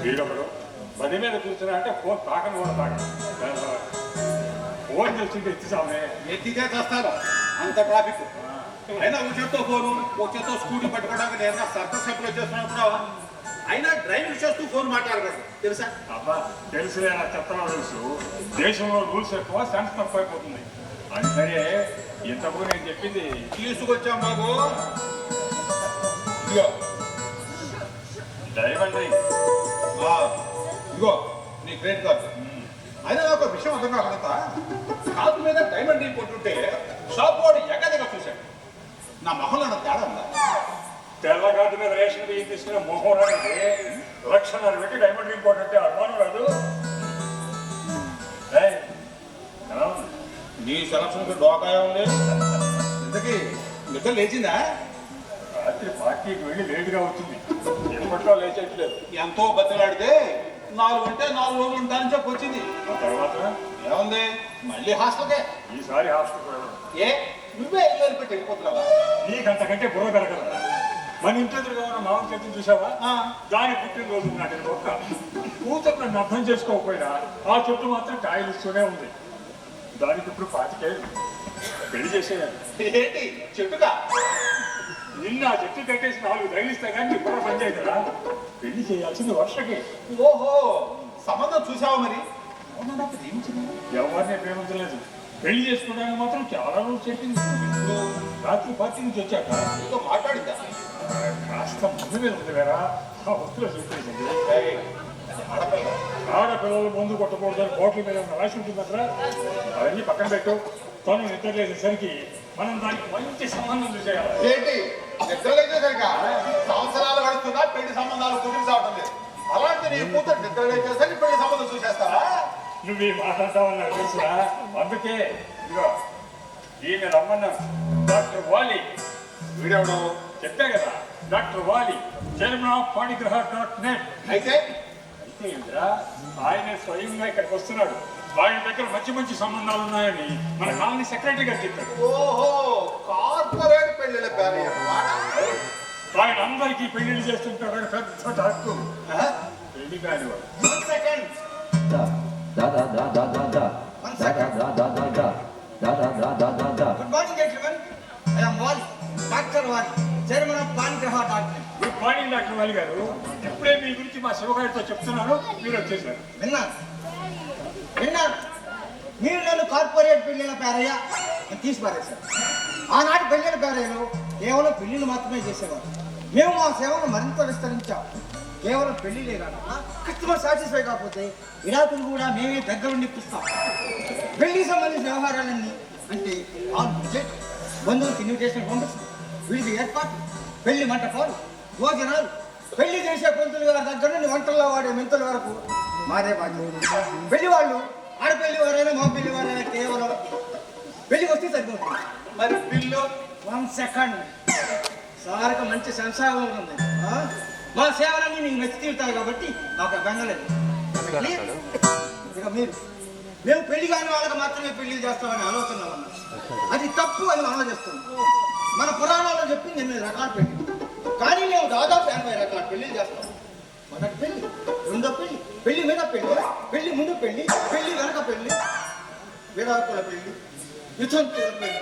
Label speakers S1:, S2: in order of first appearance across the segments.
S1: వీడొకడు బండి మీద కూర్చున్నా అంటే ఫోన్ తాకని కూడా తాకను. ఫోన్ చేస్తుంటే ఎత్తిసామే.
S2: ఎత్తితే చేస్తారు అంత ట్రాఫిక్. అయినా ఒక చేత్తో ఫోను ఒక చేత్తో స్కూటీ పట్టుకోవడానికి నేను సర్కస్ సభ్యులు చేస్తున్నప్పుడు అయినా డ్రైవింగ్ చేస్తూ ఫోన్ మాట్లాడకూడదు తెలుసా?
S1: అబ్బా తెలుసులే, నాకు చెప్తానో తెలుసు. దేశంలో రూల్స్ ఎక్కువ, సెన్స్ తక్కువైపోతుంది. అది సరే, ఇంతకు నేను చెప్పింది
S2: తీసుకొచ్చాం బాబు. ఇదిగో
S1: డైమండ్ రింగ్.
S2: ఇదిగో నీ క్రెడిట్ కార్డు. అయినా ఒక విషయం అర్థం కాకుండా కార్డు మీద డైమండ్ రింగ్ కొట్టుంటే షాప్ వాడు ఎక్కడిగా చూశాడు. నా మొహంలో నాకు తేడా ఉందా?
S1: తెల్ల కార్డు మీద రేషన్ బియ్యం తీసుకునే మొహం రానికి లక్షణాలు పెట్టి డైమండ్ రింగ్ కొట్టుంటే అనుమానం రాదు.
S2: నీ సెలక్షన్కి డోకాయ ఉంది. ఇంతకీ నిద్ర లేచిందా?
S1: రాత్రి పార్టీకి వెళ్ళి లేటుగా వచ్చింది. ఎప్పట్లో లేచేట్లేదు.
S2: ఎంతో బతిలాడితే 4 అంటే 4 రోజులు ఉంటానని చెప్పి వచ్చింది.
S1: ఆ తర్వాత
S2: ఏముంది మళ్ళీ హాస్టల్కే.
S1: ఈసారి హాస్టల్
S2: ఏ నువ్వే ఇల్లు పెట్టి వెళ్ళిపోతున్నావా?
S1: నీకంతకంటే బుర్ర పెరగలరా? మన ఇంటి ఎదురుగా ఉన్న మామూలు చేతిని చూసావా? దాని పుట్టినరోజు నాటి ఒక్క కూతురు నన్ను అర్థం చేసుకోకపోయినా ఆ చెట్టు మాత్రం కాయలు ఇస్తూనే ఉంది. దానికి ఇప్పుడు 25 ఏళ్ళు. పెళ్లి చేసేయాలి.
S2: ఏంటి చెట్టుగా?
S1: నిన్న ఆ చెట్టు కట్టేసి 4 తగిలిస్తే కానీ ఇప్పుడు పని చేయదురా. పెళ్లి చేయాల్సింది వర్షకి.
S2: ఓహో సంబంధం చూసావా? మరి
S1: ఎవరిని ప్రేమించలేదు. పెళ్లి చేసుకోవడానికి మాత్రం చాలా రోజులు చెప్పింది. రాత్రి పార్టీ నుంచి వచ్చాక
S2: మాట్లాడిందా?
S1: కాస్త ముందు మీద ఉంది వేరా. ఆ వస్తువులో చెప్పేసింది. ఆడపిల్లలు ముందు కొట్టకూడదని కోట్ల మీద రాసి ఉంటుందట్రా. అవన్నీ పక్కన పెట్టు. తను నిద్ర లేసేసరికి మనం దానికి మంచి సంబంధం చూసేయాలి.
S2: ఏంటి నిద్ర లేచేసరిగా సంవత్సరాలు గడుస్తున్నా పెళ్లి సంబంధాలు కుదిరి రావడం లేదు. అలాంటి నీ కూతురు నిద్ర లేచేసరికి పెళ్లి సంబంధం చూసేస్తావా?
S1: నువ్వు ఈ మాట్లాడతావని నాకు తెలుసురా. అందుకే ఇదిగో ఈయన రమ్మన్నాను. డాక్టర్ వాలి.
S2: వీడెవడు?
S1: చెప్పా కదా, డాక్టర్ వాలి, చైర్మన్ ఆఫ్ పాణిగ్రహ.net.
S2: అయితే
S1: ఏంద్రా, ఆయన స్వయంగా ఇక్కడికి వస్తున్నాడు. ఆయన దగ్గర మంచి మంచి సంబంధాలు ఉన్నాయని మన కాలనీ సెక్రటరీ గారు చెప్పాడు.
S2: ఓహో కార్పొరేట్ పెళ్లిళ్ళ పేరు.
S1: ఆయన అందరికీ పెళ్లిళ్ళు చేస్తుంటాడు. పెద్ద డాక్టర్. పెళ్లి కాని వాడు.
S3: Good morning, gentlemen. I am Wali, Dr. Wali, Chairman of Panicraha.net.
S1: Good morning doctor వాలి గారు. ఇప్పుడే మీ గురించి మా శివగారితో చెప్తున్నాను, మీరు వచ్చేసారు.
S3: విన్నాను. మీరు నన్ను కార్పొరేట్ పెళ్లిళ్ళ పేరయ్యా అని తీసి పారేశారు. ఆనాటి పెళ్లిళ్ళ పేరయ్యలు కేవలం పెళ్లిళ్ళు మాత్రమే చేసేవారు. మేము మా సేవను మరింత విస్తరించాం. కేవలం పెళ్లిలే కాదు, కస్టమర్ సాటిస్ఫై కాకపోతే విడాకులు కూడా మేమే దగ్గరుండి ఇప్పిస్తాం. పెళ్లికి సంబంధించిన వ్యవహారాలన్నీ అంటే ఆల్ బడ్జెట్, బంధువులకు ఇన్విటేషన్ పంపిస్తాం, వీడికి ఏర్పాటు, పెళ్లి మంటపాలు, భోజనాలు, పెళ్లి చేసే పంతులు గారి దగ్గర నుండి వంటల్లో వాడే మెంతుల వరకు మాదే బాధ్యత. పెళ్లి వాళ్ళు ఆడపెళ్లి వారైనా మా పెళ్లి వారైనా కేవలం పెళ్లికి వస్తే సరిపోతుంది.
S2: మరి బిల్లు
S3: 1 సెకండ్ సార్గా మంచి సంసారం ఉంది. మా సేవలన్నీ నీకు నచ్చి తీరుతాయి కాబట్టి నాకు బెంగలేదు. ఇక మేము పెళ్లి కాని వాళ్ళకి మాత్రమే పెళ్లి చేస్తామని ఆలోచన ఉన్నాం. అది తప్పు అని మనం చేస్తున్నాం. మన పురాణాల్లో చెప్పింది 8 రకాల పెళ్లి, కానీ మేము దాదాపు 80 రకాల పెళ్లి చేస్తాం. మొదటి పెళ్లి, రెండో పెళ్లి, పెళ్లి మీద పెళ్లి, పెళ్లి ముందు పెళ్లి, పెళ్లి వెనక పెళ్లి, విడాకుల పెళ్లి, వితంతువుల పెళ్లి,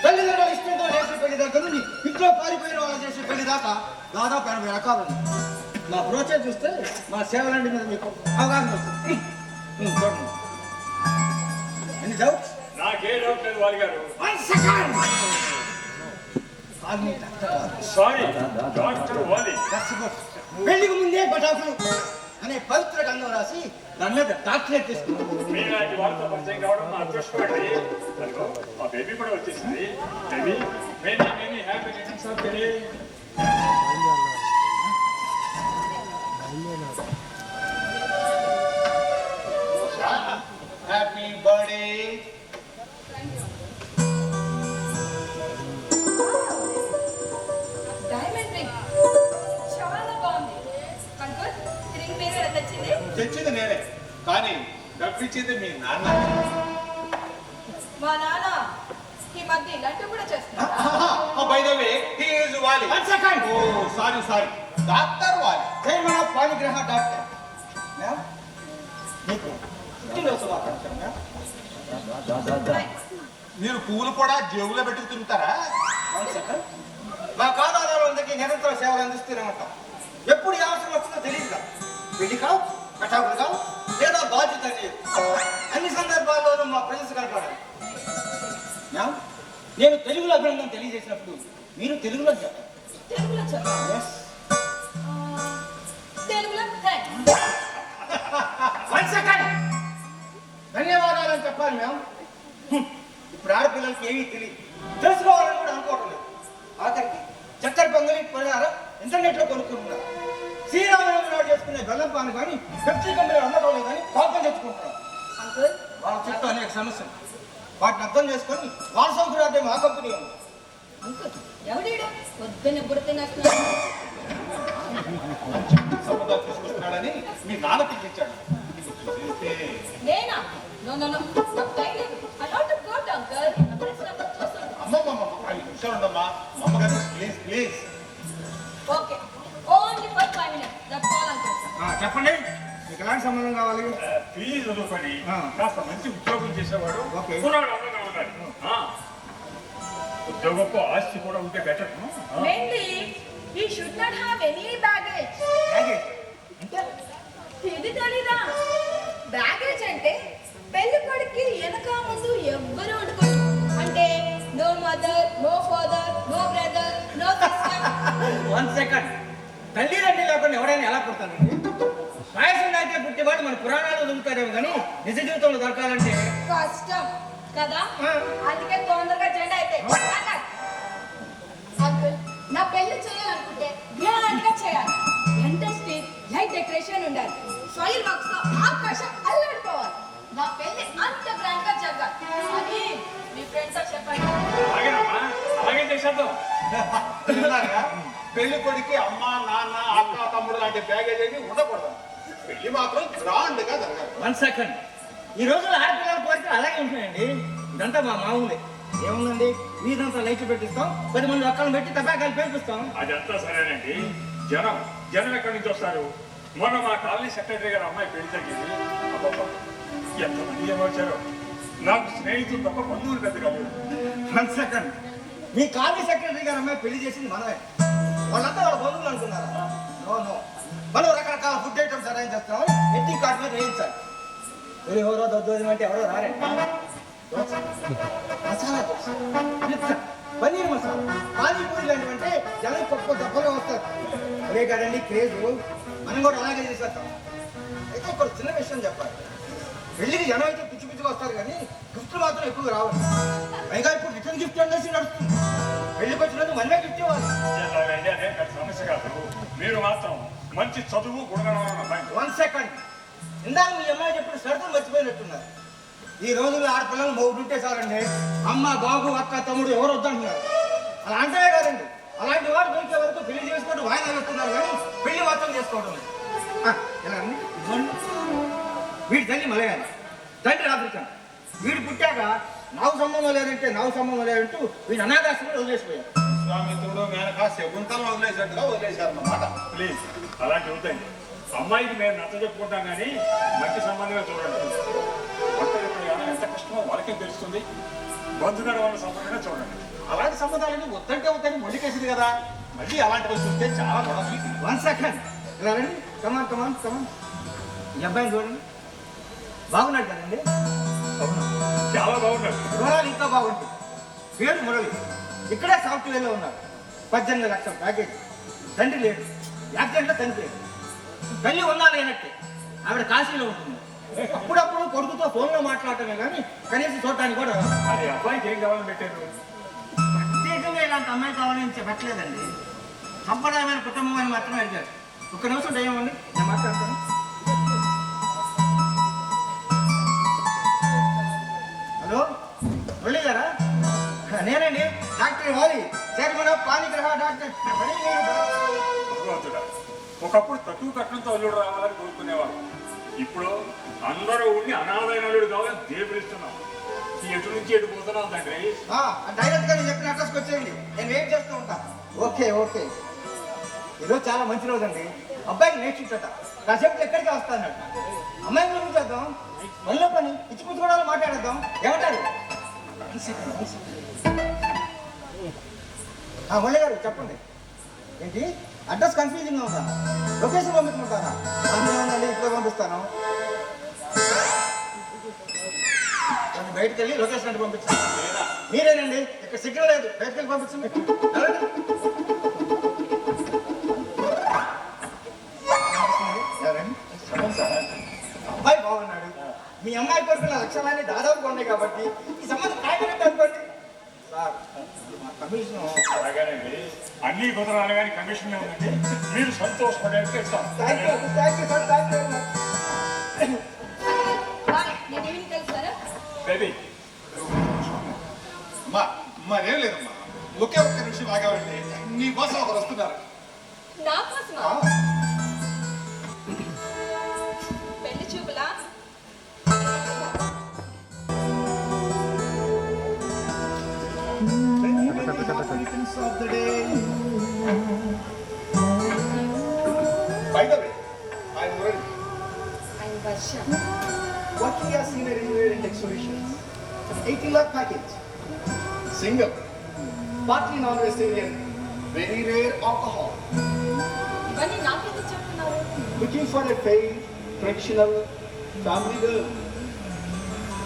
S3: తల్లిదండ్రుల ఇష్టంతో చేసే పెళ్లి దగ్గర నుండి ఇంట్లో పారిపోయిన వాళ్ళు చేసే పెళ్లి దాకా దాదాపు 80 రకాలు ఉన్నాయి. మా బ్రోచర్ చూస్తే మా సేవలండి మీద మీకు అవగాహన వస్తుంది. Any doubts?
S1: నాకే డౌట్ లేదు వాలి గారు. సారీ డాక్టర్ వాలి.
S3: పెళ్లికి ముందే పటాకులు అనే పవిత్ర గంధం రాసి దాని మీద డాక్టరేట్ తీసుకున్నాం.
S1: మీలాంటి వాళ్ళతో పరిచయం కావడం మా అదృష్టం అండి. మా బేబీ కూడా వచ్చేసింది. Baby many many happy returns of the day.
S2: Happy birthday.
S4: Diamond ring చాలా బాగుంది. అంకుల్, రింగ్ పేరు ఎలా తెచ్చింది?
S2: తెచ్చింది నేనే, కానీ డబ్బిచ్చింది మీ నాన్న.
S4: మా నాన్న ఈ మధ్య ఇలాంటివి కూడా చేస్తున్నారు.
S2: By the way he is వాలి.
S3: 1 సెకండ్.
S2: ఓ సారీ డాక్టర్ వాలి,
S3: చైర్మన్ ఆఫ్ పాణిగ్రహ డాక్టర్. మ్యామ్ మీకు పుట్టినరోజు మాట్లాడతాం మ్యామ్.
S2: మీరు పువ్వులు కూడా జేబులో పెట్టుకు తిరుగుతారా?
S3: అవును సార్. మా ఖాతాదారులందరికీ నిరంతర సేవలు అందిస్తున్నామంట. ఎప్పుడు ఏ అవసరం వస్తుందో తెలియదు. పెళ్లి కావు, కటాకులు కావు, లేదా బాధ్యత లేదు. అన్ని సందర్భాల్లోనూ మా ప్రజలు కనపడాలి. మ్యామ్ నేను తెలుగులో అభినందన తెలియజేసినప్పుడు మీరు తెలుగులో చెప్పండి.
S4: తెలుగులో చెప్పాలి.
S3: Yes.
S4: తెలుగులో థాంక్స్.
S3: One second. ధన్యవాదాలు అని చెప్పాలి మ్యామ్. ఇప్పుడు ఆడపిల్లలకి ఏమీ తెలియదు, తెలుసుకోవాలని కూడా అనుకోవటం లేదు. ఆఖరికి చక్కెర పొంగలి పరిహారం ఇంటర్నెట్లో కొనుక్కుంటున్నారు. శ్రీరామనవమి నాడు చేసుకునే బెల్లం పాను కానీ పెప్సీ కంపెనీ అమ్మటం లేదు కానీ కోపం తెచ్చుకుంటున్నారు.
S4: అంకుల్
S3: వాళ్ళ చుట్టూ అనేక సమస్యలు, వాటిని అర్థం చేసుకొని వాళ్ళ సంకురాదే మా కంపెనీ ఉంది.
S4: అంకుల్ ఎవడీడు పొద్దున్న బుడతినట్లు
S2: సముద్రా తీసుకొస్తున్నాడని మీ నాన్న పిలిచాడు.
S4: నేనా? No no no. నాకు టైం లేదు. I have to go to uncle.
S2: అమ్మమ్మ 5 నిమిషాలు ఉండమ్మా. మా అమ్మగారు please please.
S4: Okay. Only for 5 minutes. That's all uncle.
S3: చెప్పండి, మీకు ఎలాంటి సంబంధం కావాలి?
S1: పీజీ చదువుకొని
S3: ఆ.
S1: కాస్త మంచి ఉద్యోగం చేసేవాడు
S3: ఓకే.
S1: కుర్రాడు అందంగా ఉన్నాడు. ఉద్యోగపు ఆస్తి కూడా ఉంటే better.
S4: Mainly, he should not have any baggage.
S3: Baggage? అంటే
S4: ఇది తెలీదా? బ్యాగేజ్ అంటే పెళ్లి కొడుక్కి వెనక ముందు ఎవ్వరూ ఉండకూడదు. అంటే no mother, no father, no brother, no sister.
S3: 1 second. తల్లిదండ్రులు లేకుండా ఎవరైనా ఎలా పుడతారండి? రాయసం అయితే పుట్టేవాడు మన పురాణాలు దొరుకుతారేమో కానీ నిజ జీవితంలో దొరకాలంటే
S4: కష్టం కదా.
S3: ఆ.
S4: అందుకే తొందరగా జెండా అయితే అంకుల్ నా పెళ్లి చేయాలనుకుంటే గ్రాండ్ గా చేయాలి. ఎంటర్ స్టేజ్ లైట్ డెకరేషన్ ఉండాలి. సాయిల్ వర్క్స్ తో ఆకాశం అల్లాడిపోవాలి. నా పెళ్లి అంత గ్రాండ్ గా జరగాలి. అది మీ ఫ్రెండ్స్ చెప్పండి.
S1: అలాగేనమ్మా, అలాగే చేసేద్దాం.
S2: విన్నారుగా? పెళ్లి కొడుకు అమ్మ నాన్న అక్క తమ్ముడు లాంటి బ్యాగేజ్ ఏమి ఉండకూడదు. పెళ్లి మాత్రం గ్రాండ్ గా జరగాలి.
S3: 1 సెకండ్. ఈ రోజుల్లో ఆడపిల్లల కోరికలు అలాగే ఉంటున్నాయండి. ఇదంతా మా మామూలే. ఏముందండి, వీధంతా లైట్లు పెట్టిస్తాం, 10 మంది ఒక్కలను పెట్టి తపాకాలు పేర్పిస్తాం.
S1: అదంతా సరేనండి. జనం ఎక్కడి నుంచి వస్తారు? మొన్న మా కాలనీ సెక్రటరీ గారు అమ్మాయి పెళ్లి జరిగింది. అబ్బబ్బా, ఎంతమంది ఏమొచ్చారో. నాకు స్నేహితులు తప్ప బంధువులు పెద్దగా లేరు.
S3: 1 సెకండ్. మీ కాలనీ సెక్రటరీ గారు అమ్మాయి పెళ్లి చేసింది మనమే. వాళ్ళంతా వాళ్ళ బంధువులు అనుకున్నారా? No no. మనం రకరకాల ఫుడ్ ఐటమ్స్ అరేంజ్ చేస్తాం. ఎట్టి కార్డు మీద వేయించాలి. ఎవరో దద్దోజనం అంటే ఎవరో రారే. దోస, మసాలా దోస, పిజ్జా, పన్నీర్ మసాలా, పానీపూరి లాంటివి అంటే జనం గొప్ప గొప్పగా వస్తారు. అదే కదండి క్రేజ్. మనం కూడా అలాగే చేసేస్తాం. అయితే ఇక్కడ చిన్న విషయం చెప్పాలి. పెళ్లికి జనం అయితే పిచ్చి పిచ్చిగా వస్తారు కానీ గిఫ్ట్లు మాత్రం ఎక్కువగా రావు. పైగా ఇప్పుడు రిటర్న్ గిఫ్ట్ అనేసి నడుస్తుంది. పెళ్లికి వచ్చినందుకు మనమే గిఫ్ట్ ఇవ్వాలి.
S1: ఇదేంటండి, అదే పెద్ద సమస్య కాదు. మీరు మాత్రం మంచి చదువు గుణగణమైన అమ్మాయి.
S3: 1 సెకండ్. ఇందాక మీ అమ్మాయి చెప్పిన షరతులు మర్చిపోయినట్టున్నారు. ఈ రోజుల్లో ఆడపిల్లలు మొగుడు ఉంటే చాలండి. అమ్మ బాబు అక్క తమ్ముడు ఎవరు వద్దంటున్నారు. అలా అంటేనే కాదండి, అలాంటి వాడు దొరికే వరకు పెళ్లి చేసుకోవడం వాయిదా వేస్తున్నారు కానీ పెళ్లి మాత్రం చేసుకోవడం లేదు. ఎలా అండి? ఇదిగోండి. వీడి తల్లి మలయాళి, తండ్రి ఆఫ్రికన్. వీడు పుట్టాక నాకు సంబంధం లేదంటే నాకు సంబంధం లేదంటూ వీడు అనాథాశ్రమంలో వదిలేసిపోయారు.
S2: విశ్వామిత్రుడు మేనక శకుంతలం వదిలేసినట్టుగా వదిలేశారు అన్నమాట.
S1: ప్లీజ్ అలాంటి అవుతాయి. అమ్మాయికి మేము నచ్చ చెప్పుకుంటాం కానీ మంచి సంబంధమే చూడండి. వంట ఎప్పుడు ఎంత కష్టమో వాళ్ళకే తెలుస్తుంది. బంధుగడ వాళ్ళ సంబంధంగా చూడండి.
S2: అలాంటి సంబంధాలని వద్దంటే వద్దని మొండికేసింది కదా. మళ్ళీ అలాంటివి చూస్తే చాలా గొడవ.
S3: 1 సెకండ్. ఇలా రండి. కమాన్ కమాన్ కమాన్. ఈ అబ్బాయిని చూడండి. బాగున్నాడు కదండి?
S1: చాలా బాగున్నాడు.
S3: వివరాలు ఇంకా బాగుంటుంది. పేరు మురళి. ఇక్కడే సాఫ్ట్వేర్లో ఉన్నారు. 18 లక్షల ప్యాకేజ్. తండ్రి లేడు. యాక్సిడెంట్లో చనిపోయాడు. తల్లి ఉన్నా లేనట్టే. ఆవిడ కాశీలో ఉంటుంది. అప్పుడప్పుడు కొడుకుతో ఫోన్లో మాట్లాడటమే కానీ కనీసం చూడటానికి కూడా రాదు.
S1: అది అబ్బాయికి ఏం కావాలని పెట్టారు?
S3: ప్రత్యేకంగా ఇలాంటి అమ్మాయి కావాలని పెట్టలేదండి. సంప్రదాయమైన కుటుంబం అని మాత్రమే అడిగారు. 1 నిమిషం దయ్యమండి, నేను మాట్లాడతాను. హలో మురళి గారా? నేనండి, డాక్టర్ వాలి, చైర్మన్ ఆఫ్ పాణిగ్రహ డాక్టర్.
S1: భగవంతుడా, ఒకప్పుడు తక్కువ కట్నంతో అల్లుడు రావాలని కోరుకునేవారు. ఇప్పుడు అందరూ ఉండి అనాథైన అల్లుడు కావాలని దేవుడిస్తున్నాం. ఎటు నుంచి ఎటు పోతున్నాం తండ్రి.
S3: డైరెక్ట్ గా నేను చెప్పిన అడ్రస్కి వచ్చేయండి, నేను వెయిట్ చేస్తూ ఉంటాను. Okay okay. ఈరోజు చాలా మంచి రోజు అండి. అబ్బాయికి నేర్చుంటట. కాసేపు ఎక్కడికి వస్తాను అమ్మాయిని పంపించేద్దాం మనలో పని పిచ్చి పిచ్చి కూడా మాట్లాడేద్దాం ఏమంటారు మురళి గారు చెప్పండి ఏంటి అడ్రస్ కన్ఫ్యూజింగ్ ఉందా లొకేషన్ పంపించమంటారా అండి ఇప్పుడు పంపిస్తాను బయటకు వెళ్ళి లొకేషన్ అంటే పంపించాను మీరేనండి ఇక్కడ సిగ్నల్ లేదు బయటకు వెళ్ళి పంపించండి అబ్బాయి బాగున్నాడు మీ అమ్మాయి కొడుకున్న లక్షణాన్ని దాదాపుగా ఉన్నాయి కాబట్టి ఈ సంబంధం కాయపెట్టి అనుకోండి సార్ మా కమిషన్
S1: అలాగేనండి అన్ని కుదరాలి కానీ కమిషన్ ఉందండి మీరు సంతోషపడేందుకు ఇస్తాం
S3: thank you sir thank you very much
S4: నేను ఈవినింగ్ కలుస్తారా
S1: బేబీ
S2: అమ్మా మరేం లేదమ్మా ఒకే ఒక్క నిమిషం ఆగామండి నీ కోసం ఒకరు వస్తున్నారు
S4: నా కోసమా పెళ్లి చూపులా
S2: By the way, I'm Murali,
S4: ఆయన వర్ష
S3: working as senior engineer in Tech Solutions. 18 lakh package.
S2: single,
S3: Partly non-vegetarian. Very rare alcohol.
S4: ఇవన్నీ నాకెందుకు చెప్తున్నారు
S3: Looking for a fair, traditional family girl.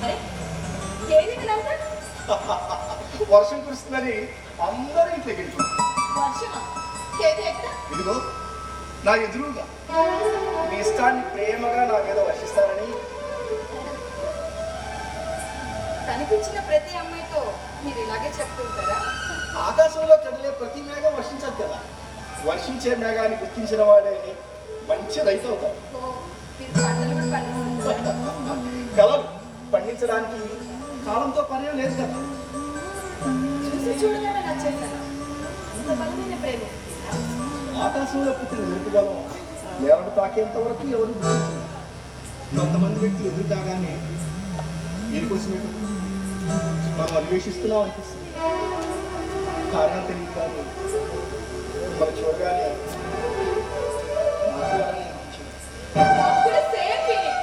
S4: అరే ఏది ఇదంతా
S3: వర్షం కురుస్తుందని అందరూ ఇంట్లోకి వెళ్తున్నారు
S4: వర్షమా ఏది ఎక్కడ
S3: ఇదిగో నా ఎదురుగా మీ ఇష్టాన్ని ప్రేమగా నా మీద వర్షిస్తారని
S4: కనిపించిన ప్రతి అమ్మాయితో మీరు ఇలాగే చెప్తుంటారా
S3: ఆకాశంలో కదిలే ప్రతి మేఘం వర్షించదు కదా వర్షించే మేఘాన్ని గుర్తించిన వాడే మంచి రైతు అవుతాడు
S4: ఓ మీరు పంటలు కూడా పండిస్తుంటారా
S3: కలలు పండించడానికి కాలంతో పర్యం లేదు కదా
S4: చూసి చూడగానే నచ్చేసాను అంత బలమైన ప్రేమ
S3: ఆకాశంలో పుట్టిన ఎదురుగాలో నేలను తాకేంత వరకు ఎవరు గుర్తించరు కొంతమంది వ్యక్తులు ఎదురు కాగానే వీరికోసమే మనం అన్వేషిస్తున్నాం అనిపిస్తుంది కారణం తెలియదు కానీ మనం చూడగానే మాట్లాడాలని అనిపించింది.
S4: కూడా same feeling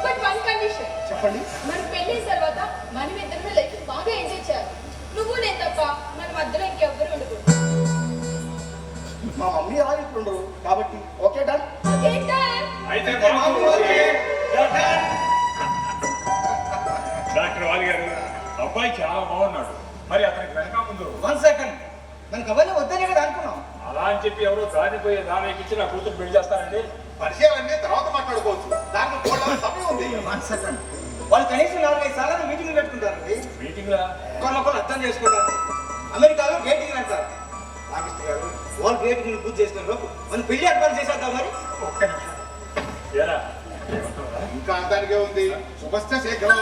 S4: but one condition
S3: చెప్పండి
S4: మనం పెళ్ళైన తర్వాత మనం ఇద్దరు లైఫ్ బాగా ఎంజాయ్ చేయాలి నువ్వు నేను తప్ప మన మధ్యలో ఇంకెవ్వరు ఉండకూడదు
S3: మా మమ్మీ అలాగే ఇప్పుడు ఉండరు కాబట్టి ఓకే డన్
S1: అయితే డాక్టర్ వాలి గారు అబ్బాయి చాలా బాగున్నాడు మరి అతనికి వెనక ముందు
S3: 1 సెకండ్ మనకు అవన్నీ వద్దనే కదా అనుకున్నాం
S1: అలా అని చెప్పి ఎవరో దానిపోయే దానికి నా కూతురు పెళ్లి చేస్తారండి
S2: పరిచయాలన్నీ తర్వాత మాట్లాడుకోవచ్చు దాంట్లో పోవడానికి సమయం ఉంది
S3: 1 సెకండ్ వాళ్ళు కనీసం 4-5 సార్లు మీటింగ్ పెట్టుకుంటారండి
S1: మీటింగ్ లా
S3: ఒకళ్ళొకళ్ళు అర్థం చేసుకుంటారు అమెరికాలో గేటింగ్ అంటారు రామకృష్ణ గారు వాళ్ళు గేటింగ్ పూర్తి చేసుకున్న లోపు మనం పెళ్లి అడ్వాన్స్ చేసేద్దాం మరి
S1: ఒక్క నిమిషం ఏరా ఏమంటావురా?
S2: ఇంకా అంతానికే ఉంది శుభస్య శీఘ్రం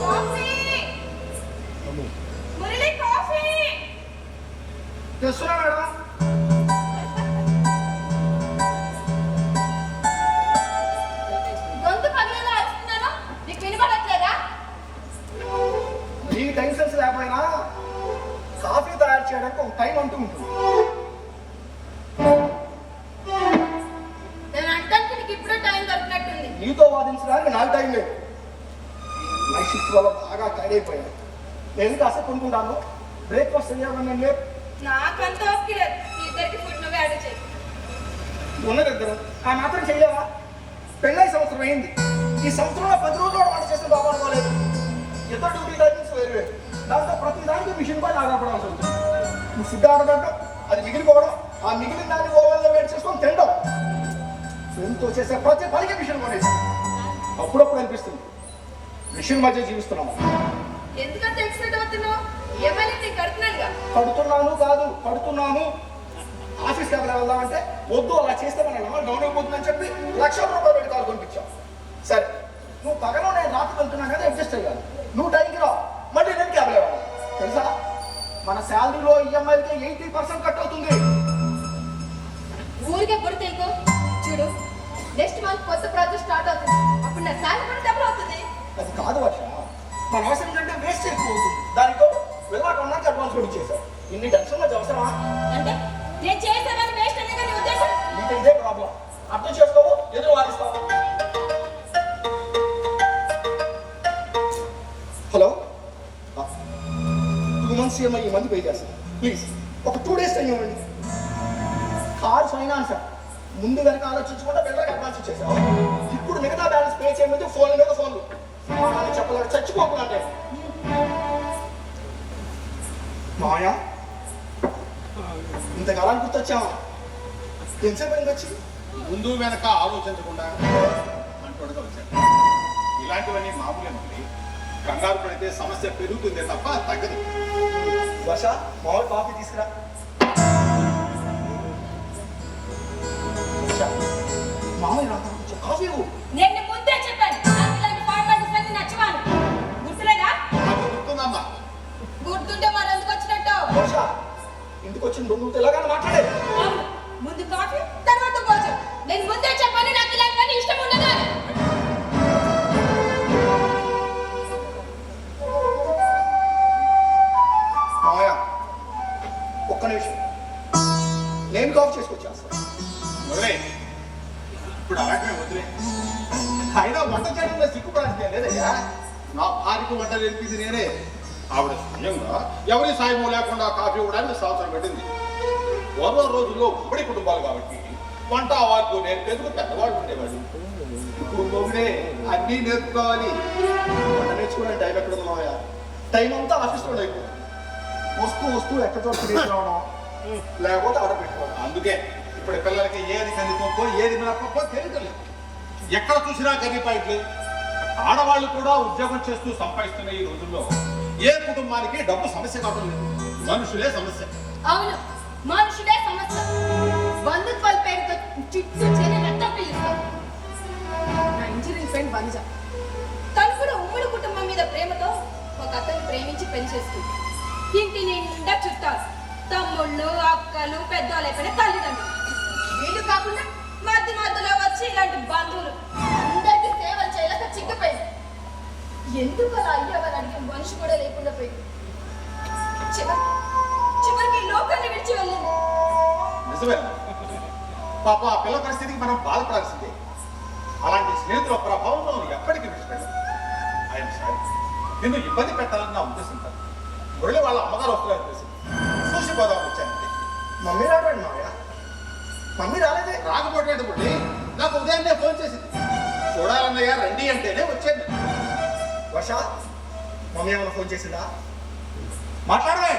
S4: కాఫీ మురళి కాఫీ
S3: తెస్తున్నా మేడం
S4: గొంతు పగిలేలా అరుస్తున్నాను నీకు వినపడట్లేదా
S3: ఈ టైం సెన్స్ లేకపోయినా కాఫీ తయారు చేయడానికి ఒక టైం అంటూ ఉంటుంది
S4: నేను అంటానికి నీకు ఇప్పుడే టైం దొరికినట్టుంది
S3: నీతో వాదించడానికి నాకు టైం లేదు నైట్ షిఫ్ట్ వల్ల బాగా టైర్ అయిపోయాను నేను కాసేపు కొనుక్కుంటాను బ్రేక్ఫాస్ట్ చేయాలని నేను లేదు
S4: నాకంత ఓకే లేదు మీ ఇద్దరికి ఫుడ్ నువ్వే ఆర్డర్ చేయి
S3: ఉన్నది ఇద్దరు ఆ మాత్రం చెయ్యవా పెళ్ళై సంవత్సరం అయింది ఈ సంవత్సరంలో 10 రోజులు కూడా వంట చేసిన బాబు అనుకోలేదు ఇద్దరు డ్యూటీ టైమింగ్స్ వేరు వేరు దాంతో ప్రతి దానికి మిషన్ పై ఆధారపడాల్సి ఉంటుంది నువ్వు ఫుడ్ ఆర్డర్ పెట్టడం అది మిగిలిపోవడం ఆ మిగిలిన దాన్ని ఓవెన్లో వేడి చేసుకొని తినడం ఫ్రెండ్తో చేసే ప్రతి పనికి మిషన్ కొనేసి అప్పుడప్పుడు అనిపిస్తుంది మిషన్ మధ్య జీవిస్తున్నాము
S4: ఎందుకంత ఎక్సైట్ అవుతున్నావు ఏమైనా నీకు కడుతున్నానుగా
S3: కడుతున్నాను ఆఫీస్కి ఎవరైనా వెళ్దామంటే వద్దు అలా చేస్తే మన డౌన్ అయిపోతుందని చెప్పి 1,00,000 రూపాయలు పెట్టి
S4: బుర్ర తెలుగు చూడు నెక్స్ట్ మంత్ కొత్త ప్రాజెక్ట్ స్టార్ట్ అవుతుంది అప్పుడు నా శాలరీ కూడా డబుల్ అవుతుంది
S3: అది కాదు వర్ష మన అవసరం కంటే వేస్ట్ ఎక్కువ అవుతుంది దానితో వెళ్ళాకన్నాక అడ్వాన్స్ కూడా ఇచ్చేసారు ఇన్ని టెన్షన్ అవసరమా
S4: అంటే నేను చేసేదాన్ని వేస్ట్ అనే నీ ఉద్దేశం
S3: నీకు ఇదే ప్రాబ్లం అర్థం చేసుకోవు ఎదురు వాదిస్తావు హలో 2 months ఈఎంఐ ఈ మంత్ పే చేస్తాను ప్లీజ్ ఒక 2 days టైం ఇవ్వండి కార్ ఫైనాన్స్ ముందు వెనక ఆలోచించకుండా బిల్డర్కి అడ్వాన్స్ ఇచ్చేసావు ఇప్పుడు మిగతా బ్యాలెన్స్ పే చేయమంటే ఫోన్ల మీద ఫోన్లు చెప్పలేదు చచ్చిపోకుండా మాయా ఇంతకాలం గుర్తొచ్చావా ఎంతసేపు అయింది వచ్చి
S2: ముందు వెనక ఆలోచించకుండా అంటోడుగా వచ్చాను. ఇలాంటివన్నీ మామూలే మళ్ళీ. కంగారు పడితే సమస్య పెరుగుతుందే తప్ప తగ్గదు.
S3: వర్ష మామూలు కాఫీ తీసుకురా మామూలు రాత్రి కొంచెం కాఫీ ఇవ్వు.
S4: నేను ముందే చెప్పాను నాకు ఇలాంటి ఫార్మాలిటీస్ అన్ని నచ్చవాను గుర్తులేదా
S2: నాకు గుర్తుందమ్మా.
S4: గుర్తుంటే మరి ఎందుకు వచ్చినట్టు
S3: వర్ష ఇంటికి వచ్చిన బంధువులతో ఎలాగైనా మాట్లాడే
S4: అవును ముందు కాఫీ తర్వాత భోజనం నేను ముందే చెప్పాను నాకు ఇలాంటివన్నీ ఇష్టం ఉండదు అని.
S3: మాయా ఒక్క నిమిషం నేను కాఫీ చేసుకొచ్చేస్తాను
S2: వదిలే, ఇప్పుడు అలాంటివి వదిలే. అయినా వంట చేయడంలో సిగ్గుపడాల్సిందే లేదయ్యా. నా భార్యకు వంట నేర్పింది నేనే. ఆవిడ స్వయంగా ఎవరి సాయమో లేకుండా కాఫీ ఇవ్వడానికి సంవత్సరం పెట్టింది. పూర్వం రోజుల్లో ఉమ్మడి కుటుంబాలు కాబట్టి వంట వాకు నేర్పేందుకు పెద్దవాళ్ళు ఉండేవాడు. ఇప్పుడు మొగుడే అన్నీ నేర్చుకోవాలి.
S3: వంట నేర్చుకోవడానికి టైం ఎక్కడ ఉంది మాయా టైం అంతా ఆఫీస్లో అయిపోతుంది వస్తూ ఎక్కడ చోటు రావడం లేకపోతే ఆర్డర్ పెట్టుకోవడం
S2: అందుకే ఇప్పుడు పిల్లలకి ఏది కందిపప్పు ఏది మినపప్పు తెలియదు. ఎక్కడ చూసినా కర్రీపాయిట్లు. ఆడవాళ్ళు కూడా ఉద్యోగం చేస్తూ సంపాదిస్తున్న ఈ రోజుల్లో ఏ కుటుంబానికి డబ్బు సమస్య కావడం లేదు. మనుషులే సమస్య.
S4: అవును మనుషులే సమస్య బంధుత్వాల పేరుతో చుట్టూ చేరి రక్తం పిలుస్తారు. నా ఇంజనీరింగ్ ఫ్రెండ్ వనిజ తను కూడా ఉమ్మడి కుటుంబం మీద ప్రేమతో ఒక అతను ప్రేమించి పెళ్లి చేసుకుంది. ఇంటి నిండా చుట్టాలు తమ్ముళ్ళు అక్కలు పెద్దవాళ్ళు అయిపోయిన తల్లిదండ్రులు వీళ్ళు కాకుండా మధ్యలో వచ్చి ఇలాంటి బంధువులు అందరికీ సేవలు చేయలేక చిక్కిపోయింది. ఎందుకు అలా అయ్యేవారు అడిగే మనిషి కూడా లేకుండా పోయింది. చివరికి లోకాన్ని విడిచి వెళ్ళింది.
S2: నిజమేనా? పాప ఆ పిల్ల పరిస్థితికి మనం బాధపడాల్సిందే. అలాంటి స్నేహితుల ప్రభావంలో ఎప్పటికీ విడిచిపెట్టాలి. ఆయన సార్ నిన్ను ఇబ్బంది పెట్టాలని నా ఉద్దేశం కాదు. మురళి వాళ్ళ అమ్మగారు వస్తున్నారని తెలిసింది. చూసి పోదాం వచ్చానంటే.
S3: మమ్మీ రావడండి మామయ్య మమ్మీ రాలేదే
S2: రాకపోతే మురళి నాకు ఉదయాన్నే ఫోన్ చేసింది. చూడాలన్నయ్య రండి అంటేనే వచ్చాను.
S3: వర్ష మమ్మీ ఏమైనా ఫోన్ చేసిందా మాట్లాడవే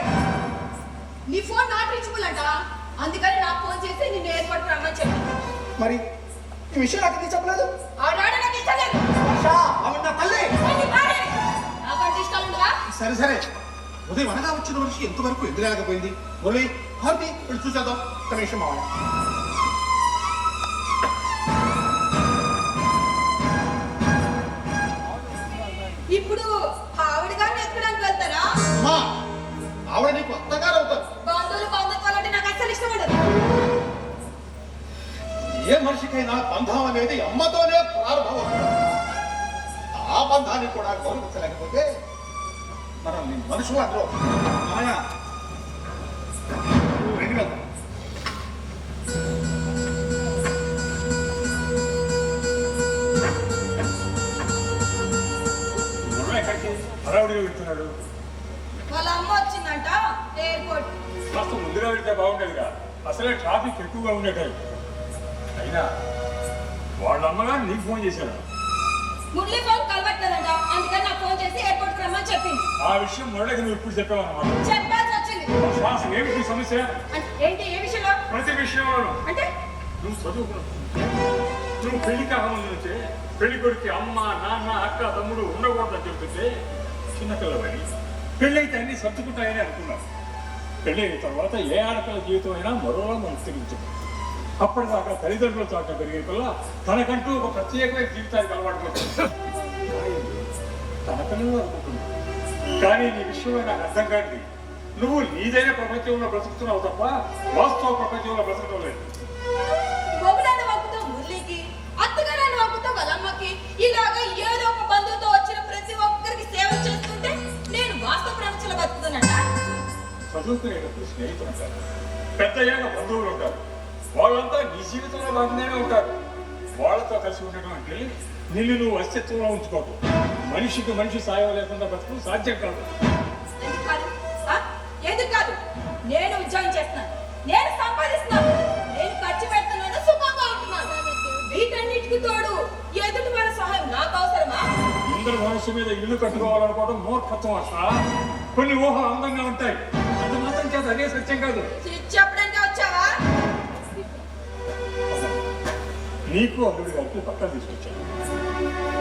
S4: నీ ఫోన్ నాట్ రీచబుల్ అంట అందుకని నాకు ఫోన్ చేసి నిన్ను ఎయిర్పోర్ట్ రమ్మని చెప్పి
S3: మరి ఈ విషయం నాకు ఎందుకు చెప్పలేదు
S4: ఆడాడ నాకు ఇష్టం లేదు.
S3: వర్ష ఆవిడ నా తల్లి
S4: నీ భార్య. నాకంటే ఇష్టాలు ఉండవా?
S2: సరే సరే ఉదయం అనగా వచ్చిన మనిషి ఎంతవరకు ఎదురేకపోయింది. మురళి హార్తి వెళ్ళి చూసేద్దాం.
S3: ఒక్క నిమిషం మామయ్య
S4: ఇప్పుడు ఆవిడ గారిని ఎక్కడానికి వెళ్తారా?
S2: అమ్మా ఆవిడ నీకు అత్తగారు అవుతారు.
S4: బంధుత్వాలు అంటే నాకు అస్సలు ఇష్టం ఉండదు.
S2: ఏ మనిషికైనా బంధం అనేది అమ్మతోనే ప్రారంభం. ఆ బంధాన్ని కూడా గౌరవించలేకపోతే మనం మనుషులు అందరూ
S3: మామయ్య
S2: వెళ్ళి వెళ్తాం.
S1: మురళి ఎక్కడికి హడావుడిగా వెళ్తున్నాడు?
S4: వాళ్ళ అమ్మ వచ్చిందంట ఎయిర్పోర్ట్.
S1: కాస్త ముందుగా వెళ్తే బాగుండేదిగా. అసలే ట్రాఫిక్ ఎక్కువగా ఉండే టైం. అయినా వాళ్ళ అమ్మగారు నీకు ఫోన్ చేశాడు.
S4: మురళి ఫోన్ కలవట్లేదంట అందుకని నాకు ఫోన్ చేసి ఎయిర్పోర్ట్ రమ్మని చెప్పింది.
S1: ఆ విషయం మురళికి నువ్వు ఇప్పుడు చెప్పావన్నమాట.
S4: చెప్పాల్సి వచ్చింది.
S1: అసలు ఏమిటి ఈ సమస్య?
S4: ఏంటి ఏ విషయంలో?
S1: ప్రతి విషయంలోనూ
S4: అంటే
S1: నువ్వు చదువుకున్నావు. నువ్వు పెళ్లి కాకముందు నుంచే పెళ్లి కొడుకు అమ్మ నాన్న అక్క తమ్ముడు ఉండకూడదని చెప్తుంటే చిన్నపిల్లవని పెళ్ళైతే అన్ని సర్దుకుంటాయని అనుకున్నావు. పెళ్ళైన తర్వాత ఏ ఆడపిల్ల జీవితం అయినా మరోలా మనం తిరుగుతుంది. అప్పటిదాకా తల్లిదండ్రుల చాట పెరిగే పిల్ల తనకంటూ ఒక ప్రత్యేకమైన జీవితానికి అలవాటు పడుతుంది. తన పిల్లలు అనుకుంటుంది. కానీ నీ విషయమే నాకు అర్థం కాదు. నువ్వు నీదైన ప్రపంచంలో బ్రతుకుతున్నావు తప్ప వాస్తవ ప్రపంచంలో బ్రతకడం లేదు. చదువుకునేటప్పుడు స్నేహితులు ఉంటారు, పెద్దయ్యాక బంధువులు ఉంటారు. వాళ్ళంతా నీ జీవితంలో భాగంగానే ఉంటారు. వాళ్ళతో కలిసి ఉండడం అంటే నిన్ను నువ్వు అస్తిత్వంలో ఉంచుకోవటం. మనిషికి మనిషి సాయం లేకుండా బతుకు సాధ్యం కాదు.
S4: ఎందుకు కాదు? ఆ? ఎందుకు కాదు? నేను ఉద్యోగం చేస్తున్నాను, నేను సంపాదిస్తున్నాను, నేను ఖర్చు పెడుతున్నాను, సుఖంగా ఉంటున్నాను. వీటన్నిటికి తోడు ఎదుటి మన సహాయం నాకు అవసరమా?
S1: అందరి మనసు మీద ఇల్లు కట్టుకోవాలనుకోవడం మూర్ఖత్వం అసలు. కొన్ని ఊహలు అందంగా ఉంటాయి, అంత మాత్రం చేత అదే సత్యం కాదు.
S4: చెప్పడానికి వచ్చావా?
S1: నీకు అల్లుడి గారికి పక్కన తీసుకొచ్చాను.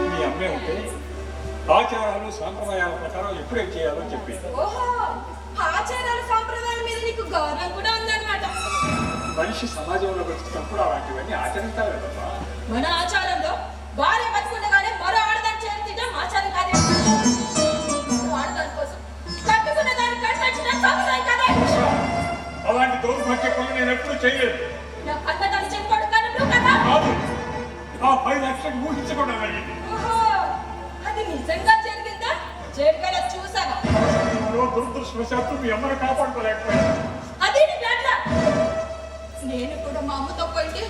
S1: మీ అమ్మే ఉంటే ఆచారాలు సాంప్రదాయాల ప్రకారం ఎప్పుడేం చేయాలో చెప్పింది.
S4: ఓహో, ఆచారాల సాంప్రదాయాల మీద నీకు గౌరవం కూడా ఉందన్నమాట.
S1: మనిషి సమాజంలో బతుకుతున్నప్పుడు అలాంటివన్నీ ఆచరించాలి కదమ్మా.
S4: మన ఆచారంలో భార్య బతుకుండగానే మరో ఆడదాన్ని చేర్చడం ఆచారం కాదే. ఆడదాని కోసం కట్టుకున్న దాన్ని కట్టడం సాంప్రదాయం కాదే.
S1: అలాంటి దౌర్భాగ్య పనులు నేను ఎప్పుడు చేయలేదు.
S4: నా కన్నదాన్ని చెప్పాడు కానీ నువ్వు కదా.
S1: కాదు, ఆ 5 లక్షలకు ఊహించకుండా జరిగింది.
S4: ఓహో, అది నిజంగా జరిగిందా? జరగల చూసావా?
S1: దురదృష్టవశాత్తు మీ అమ్మను కాపాడుకోలేకపోయాను.
S4: అది నీ బ్యాడ్ల. నేను కూడా మా అమ్మతో పోయింది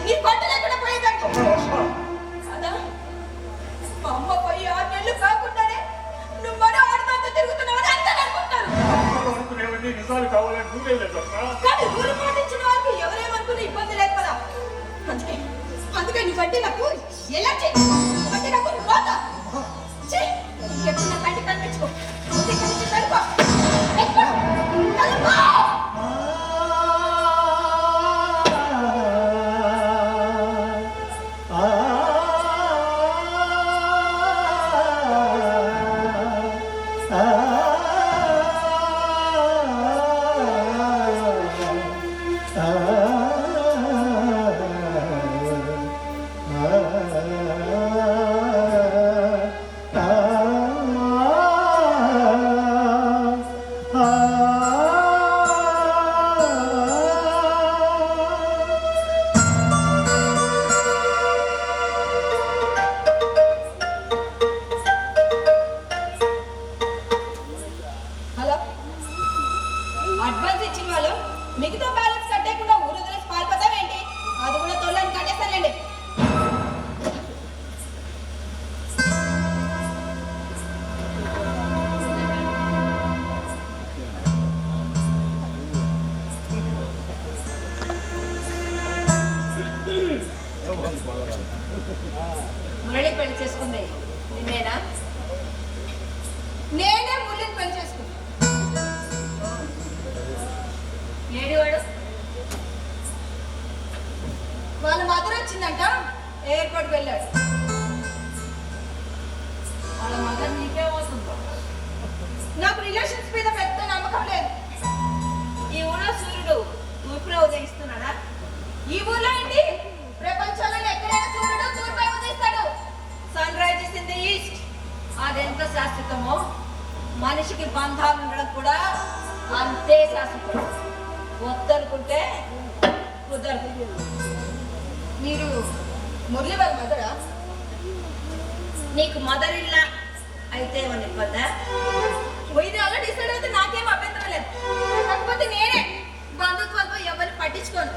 S4: నీ బట్ట లేకుండా పోయేదాన్ని కదా. మా అమ్మ పోయి 6 నెలలు కాకుండానే నువ్వు మరో ఆడదాంతో తిరుగుతున్నావని అంతా అనుకుంటారు.
S1: అనుకునేవన్నీ నిజాలు కావాలని నువ్వే లేదమ్మా.
S4: కానీ ఊరు పాటించిన వాళ్ళకి ఎవరేమనుకునే ఇబ్బంది లేదు కదా. అందుకే నువ్వంటే నాకు ఎలాంటి అంటే నాకు రోత. ఎప్పుడు నా కంటి కనిపించుకో. హలో, అడ్వాన్స్ ఇచ్చిన వాళ్ళు మిగతా బ్యాలెన్స్ కట్టేయకుండా ఊరు వదిలేసి పారిపోతావేంటి? అది కూడా తొలని కట్టేస్తానండి. మురళి పెళ్లి చేసుకుంది నేనేనా? నేనే మురళిని పెళ్లి చేసుకుంది. ఏడివాడు వాళ్ళ మదర్ వచ్చిందంట, ఎయిర్పోర్ట్కి వెళ్ళాడు. వాళ్ళ మదర్ నీకేమవుతుందో? నాకు రిలేషన్స్ మీద పెద్ద నమ్మకం లేదు. ఈ ఊళ్ళో సూర్యుడు తూర్పులో ఉదయిస్తున్నాడా? ఈ ఊళ్ళో ఏంటి ప్రపంచంలో ఎక్కడైనా సూర్యుడు తూర్పై ఉదయిస్తాడు. Sun rises in the east. అదెంత శాశ్వతమో మనిషికి బంధాలు ఉండడం కూడా అంతే శాశ్వతం. వద్దనుకుంటే కుదరదు. మీరు మురళి వాళ్ళ మదరా? నీకు మదర్ ఇల్లా అయితే ఏమన్నా ఇబ్బందా? ఇది అలా డిసైడ్ అయితే నాకేం అభ్యంతరం లేదు. కాకపోతే నేనే బంధుత్వాలతో ఎవరిని పట్టించుకోను.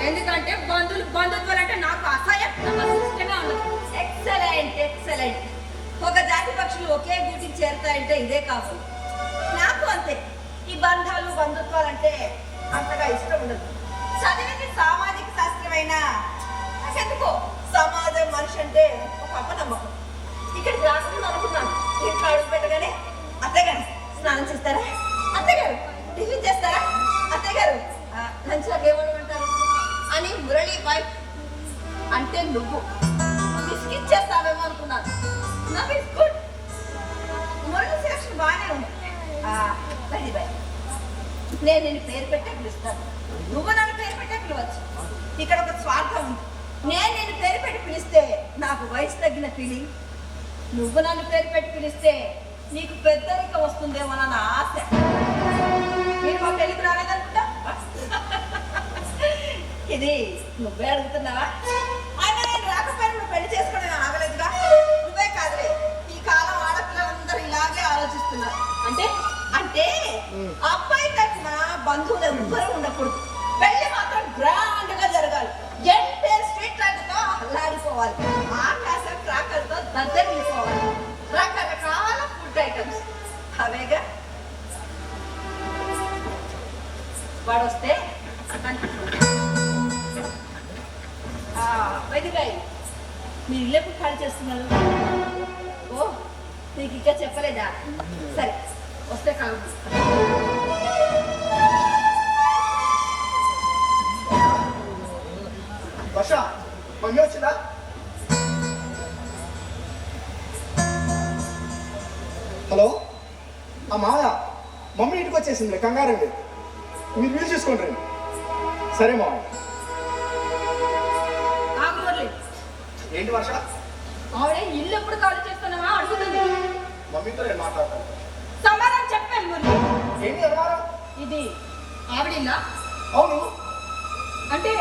S4: ఎందుకంటే బంధుత్వాలు అంటే నాకు అసహ్యం, నాకు ఇష్టంగా ఉండదు. Excellent excellent. ఒక జాతి పక్షులు ఒకే గూటికి చేరుతాయంటే ఇదే కాదు. నాకు అంతే. ఈ బంధాలు బంధుత్వాలు అంటే అంతగా ఇష్టం ఉండదు. చదివింది సామాజిక శాస్త్రమైన నాకెందుకో సమాజం మనిషి అంటే ఒక అపనమ్మకం. ఇక్కడికి రాకుండా అనుకున్నాను. ఇంట్లో అడుగు పెట్టగానే అత్తగారు స్నానం చేస్తారా, అత్తగారు టిఫిన్ చేస్తారా, అత్తగారు లంచ్లోకి ఏమనుకుంటారు అని మురళి వైఫ్ అంటే నువ్వు బిస్కెట్ చేస్తావేమో అనుకున్నాను. నా బిస్కుట్ మురళి సెక్షన్ బాగానే ఉంది. బయట నేను నిన్ను పేరు పెట్టే పిలుస్తాను, నువ్వు నన్ను పేరు పెట్టే పిలవచ్చు. ఇక్కడ ఒక స్వార్థం ఉంది. నేను నిన్ను పేరు పెట్టి పిలిస్తే నాకు వయసు తగ్గిన ఫీలింగ్, నువ్వు నన్ను పేరు పెట్టి పిలిస్తే నీకు పెద్దరికం వస్తుందేమో నా ఆశ. మీరు మా పెళ్ళికి రాలేదనుకుంటా. ఇది నువ్వే అడుగుతున్నావా? అయినా నేను రాకపోయినా నువ్వు పెళ్లి చేసుకోవడం ఆగలేదుగా. నువ్వే కాదులే, ఈ కాలం ఆడపిల్లలందరూ ఇలాగే ఆలోచిస్తున్నారు. అంటే అంటే అబ్బాయి తరఫున బంధువులు ఎవ్వరూ ఉండకూడదు. పెళ్లి మాత్రం గ్రాండ్ గా జరగాలి. ఎంటైర్ స్ట్రీట్ లైట్తో అల్లాడిపోవాలి. ఆకాశ క్రాకర్తో దద్దరిల్లిపోవాలి. రకరకాల ఫుడ్ ఐటమ్స్ అవేగా. వాడు వస్తే వైద్యరాయ్ మీరు ఇల్లు ఎప్పుడు ఖాళీ చేస్తున్నారు? ఓ నీకు ఇంకా చెప్పలేదా? సరే వస్తే కాదు.
S3: వర్ష మమ్మీ వచ్చిందా? హలో ఆ మాయ మమ్మీ ఇంటికి వచ్చేసింది, కంగారండి. మీరు వీలు చూసుకోండి రండి. సరే మామయ్య. ఏంటి వర్ష?
S4: ఆవిడే ఇల్లు ఎప్పుడు ఖాళీ చేస్తున్నావా అడుగుతుంది.
S3: మమ్మీతో నేను మాట్లాడతాను.
S4: సమాధానం చెప్పాను మురళి.
S3: ఏంటి అన్నారు?
S4: ఇది ఆవిడిల్లా?
S3: అవును.
S4: అంటే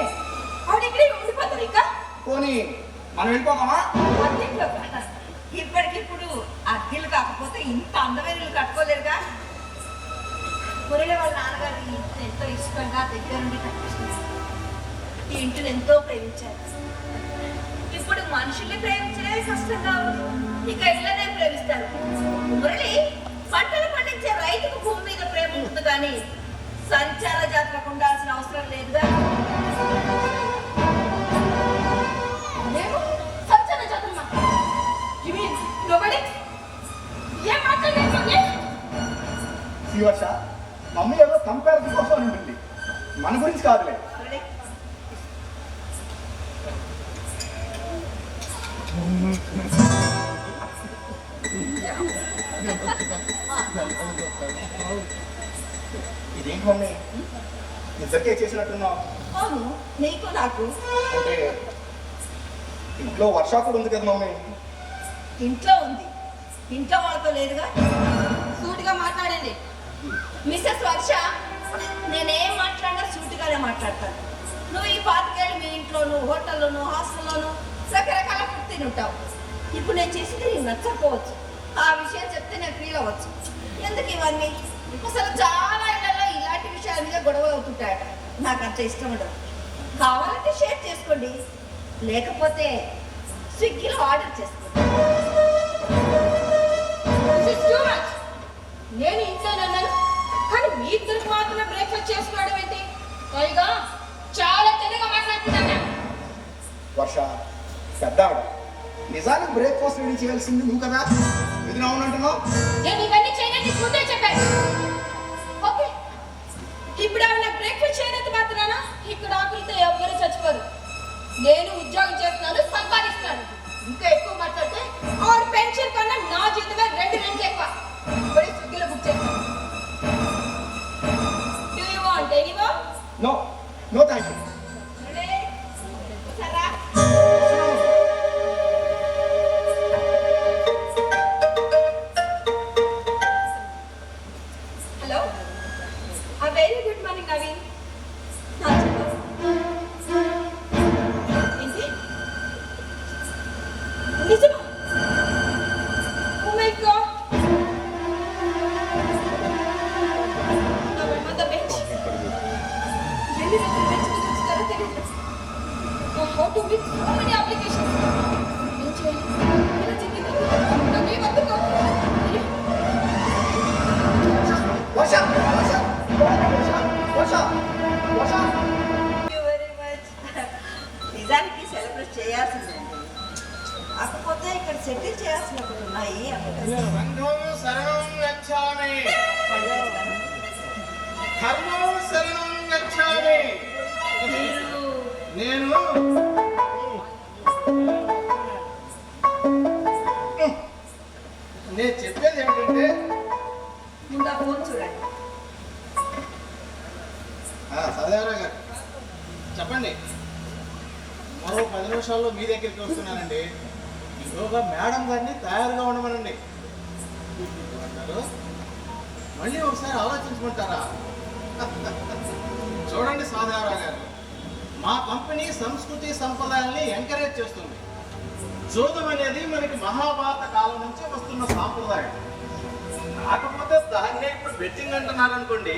S4: ఆవిడ ఇక్కడే ఉండిపోతారు ఇంకా?
S3: పోనీ మనం వెళ్ళిపోతామా?
S4: అద్దెంట్లో ఇప్పటికిప్పుడు అద్దెలు కాకపోతే ఇంత అందమైన ఇల్లు కట్టుకోలేరుగా. మురళి వాళ్ళ నాన్నగారు ఈ ఇంటిని ఎంతో ఇష్టంగా దగ్గర నుండి కట్టిస్తున్నారు. ఈ ఇంటిని ఎంతో ప్రేమించారు. ఇప్పుడు మనుషుల్ని ప్రేమించడమే కష్టంగా ఉంది, ఇక ఇళ్ళనే ప్రేమిస్తారు. మురళి పంటలు పండించే రైతుకు భూమి మీద ప్రేమ ఉంటుంది కానీ సంచార జాతరకు ఉండాల్సిన అవసరం లేదుగా. సంచార జాతరమా? ఏం మాట్లాడలేదు?
S3: వర్ష మమ్మీ ఏదో కంపారిజన్ కోసం అని ఉంటుంది, మన గురించి కాదులే. ఇదేంటి మమ్మీ ఇద్దరికే చేసినట్టున్నావు?
S4: అవును, నీకు నాకు.
S3: అంటే ఇంట్లో వర్ష కూడా ఉంది కదా మమ్మీ?
S4: ఇంట్లో ఉంది, ఇంట్లో వాళ్ళతో లేదుగా. సూటిగా మాట్లాడండి మిస్సెస్ వర్ష. నేనేం మాట్లాడినా సూటిగానే మాట్లాడతాను. నువ్వు ఈ పాతికేళ్ళు మీ ఇంట్లోను, హోటల్లోను, హాస్టల్లోను రకరకాల ఫుడ్ తిని ఉంటావు. ఇప్పుడు నేను చేసింది నీకు నచ్చకపోవచ్చు, ఆ విషయం చెప్తే నేను ఫీల్ అవ్వచ్చు. ఎందుకు ఇవన్నీ? అసలు చాలా ఇళ్లలో ఇలాంటి విషయాల మీద గొడవలు అవుతుంటాయట. నాకు అంత ఇష్టం ఉండదు. కావాలంటే షేర్ చేసుకోండి, లేకపోతే స్విగ్గీలో ఆర్డర్ చేసుకోండి. నేను ఇంట్లో అన్నాను కానీ మీ ఇద్దరికి మాత్రమే బ్రేక్ఫాస్ట్ చేసుకోవడం ఏంటి? పైగా చాలా తెలివిగా మాట్లాడుతున్నా.
S3: వర్ష పెద్ద ఆవిడ, నిజానికి బ్రేక్ఫాస్ట్ రెడీ చేయాల్సింది నువ్వు కదా, ఇది అవునంటున్నావు?
S4: నేను ఇవన్నీ చేయడానికి ముందే చెప్పాను. ఓకే, ఇప్పుడు ఆవిడ బ్రేక్ఫాస్ట్ చేయనంత మాత్రాన ఇక్కడ ఆకలితో ఎవ్వరూ చచ్చిపోరు. నేను ఉద్యోగం చేస్తున్నాను, సంపాదిస్తున్నాను. ఇంకా ఎక్కువ మాట్లాడితే ఆవిడ పెన్షన్ కన్నా నా జీతమే 2 రెట్లు ఎక్కువ. ఇప్పుడే స్విగ్గీలో బుక్ చేస్తాను. Do you want anyone?
S3: No no thank you.
S4: సరా hello, very good morning Naveen. ఏంటి నిజమా? ఓ మై గాడ్, నా బెంచ్ ఎన్ని రోజులు బెంచ్ మీద ఉంచుతారో తెలియదు. How to meet so many applications. ఏం చేయాలి? ఎలా చెప్పింది? నాకు ఏం అర్థం కాదు.
S3: Varsha Varsha Varsha Varsha.
S4: Thank you very much. నిజానికి సెలబ్రేట్ చేయాల్సిందండి, కాకపోతే ఇక్కడ సెటిల్ చేయాల్సినప్పుడు ఉన్నాయి.
S2: బంధం శరణం గచ్ఛామి, ధర్మం శరణం గచ్ఛామి. నేను చెప్పేది ఏంటంటే,
S4: ముందు ఫోన్ చూడండి.
S2: సదారావు గారు చెప్పండి. మరో 10 నిమిషాల్లో మీ దగ్గరికి వస్తున్నానండి. ఈలోగా మేడం గారిని తయారుగా ఉండమనండి. అంటారు, మళ్ళీ ఒకసారి ఆలోచించమంటారా? చూడండి సదారావు గారు, మా కంపెనీ సంస్కృతి సంప్రదాయాల్ని ఎంకరేజ్ చేస్తుంది. జోదం అనేది మనకి మహాభారత కాలం నుంచి వస్తున్న సాంప్రదాయం.
S5: కాకపోతే దాన్నే ఇప్పుడు బెట్టింగ్ అంటున్నారు అనుకోండి.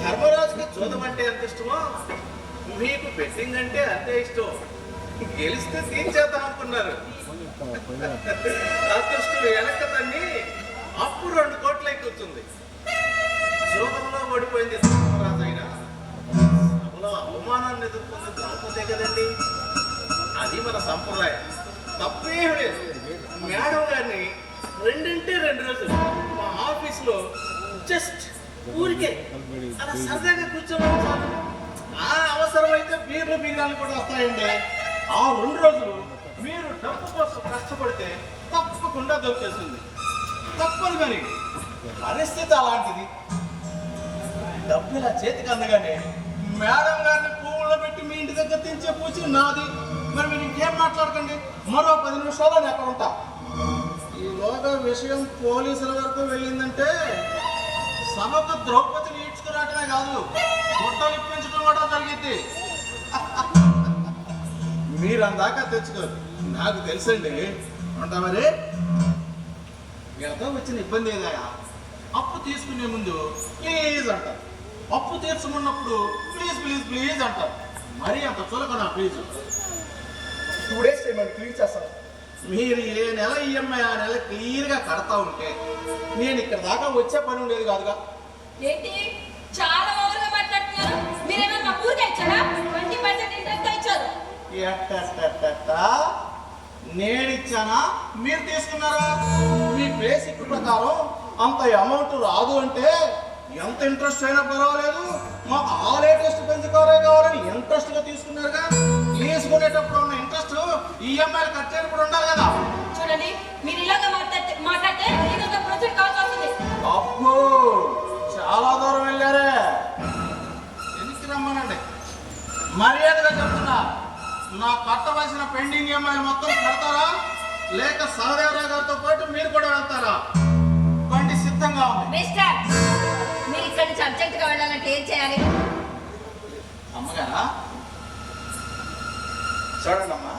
S5: ధర్మరాజుకి జోదం అంటే ఎంత ఇష్టమో మీకు బెట్టింగ్ అంటే అంతే ఇష్టం. గెలిస్తే తీర్చేద్దాం అనుకున్నారు. అదృష్టం వెనక తన్ని అప్పుడు 2 కోట్లు ఎక్కుతుంది. జోదంలో ఓడిపోయింది ధర్మరాజు అయినా సభలో అవమానాన్ని ఎదుర్కొంది ద్రౌపదే కదండి. అది మన సంప్రదాయం, తప్పేం లేదు. మేడం గారిని 2 రోజులు మా ఆఫీసులో జస్ట్ ఊరికే అలా సరదాగా కూర్చోమని చాలు. ఆ అవసరమైతే బీరాలు కూడా వస్తాయండి. ఆ 2 రోజులు మీరు డబ్బు కోసం కష్టపడితే తప్పకుండా దొరికేస్తుంది. తప్పదు కానీ పరిస్థితి అలాంటిది. డబ్బు ఇలా చేతికి అందగానే మేడం గారిని పువ్వుల్లో పెట్టి మీ ఇంటి దగ్గర తెచ్చే పూచి నాది. మరి మీరు ఇంకేం మాట్లాడకండి, మరో 10 నిమిషాలు నేను అక్కడ ఉంటా. ఈలోగా విషయం పోలీసుల వరకు వెళ్ళిందంటే సభకు ద్రౌపదిని ఈడ్చుకురావటమే కాదు, గుట్టలు ఇప్పించడం కూడా జరిగింది. మీరు అందాక తెచ్చుకోరు, నాకు తెలుసండి. అంటా మరి ఎంత వచ్చిన ఇబ్బంది ఏదయా? అప్పు తీసుకునే ముందు ప్లీజ్ అంటారు, అప్పు తీర్చుకున్నప్పుడు ప్లీజ్ ప్లీజ్ ప్లీజ్ అంటారు. మరీ అంత చులకనా ప్లీజ్?
S3: 2 days చేయమని ప్లీజ్ చేస్తాను.
S5: మీరు ఏ నెల ఈఎంఐ ఆ నెల క్లియర్గా కడతా ఉంటే నేను ఇక్కడ దాకా వచ్చే పని ఉండేది కాదుగా.
S4: ఏంటి చాలా ఓవర్గా మాట్లాడుతున్నారు? మీరేమైనా మా ఊరికే ఇచ్చారా? 20% ఇంట్రెస్ట్ ఇచ్చారు.
S5: నేను ఇచ్చానా మీరు తీసుకున్నారా? మీ బేసిక్ ప్రకారం అంత అమౌంట్ రాదు అంటే ఎంత ఇంట్రెస్ట్ అయినా పర్వాలేదు, మాకు ఆ లేటెస్ట్ పెంచుకోరే కావాలని ఇంట్రెస్ట్ గా తీసుకున్నారుగా. తీసుకునేటప్పుడు ఉన్న ఇంట్రెస్ట్ ఈఎంఐలు కట్టేటప్పుడు ఉండాలి కదా.
S4: చూడండి, మీరు ఇలాగ మాట్లాడితే లీగల్గా ప్రొసీడ్ కావాల్సి వస్తుంది.
S5: అబ్బో చాలా దూరం వెళ్ళారే. ఎందుకు రమ్మనండి, మర్యాదగా చెప్తున్నా. నా కట్టవలసిన పెండింగ్ ఈఎంఐలు మొత్తం కడతారా, లేక సహదేవరావు గారితో పాటు మీరు కూడా వెళ్తారా? బండి సిద్ధంగా ఉంది.
S4: మిస్టర్, మీరు ఇక్కడి నుంచి అర్జెంట్గా వెళ్ళాలంటే ఏం చేయాలి?
S5: అమ్మగారా చూడండి అమ్మా,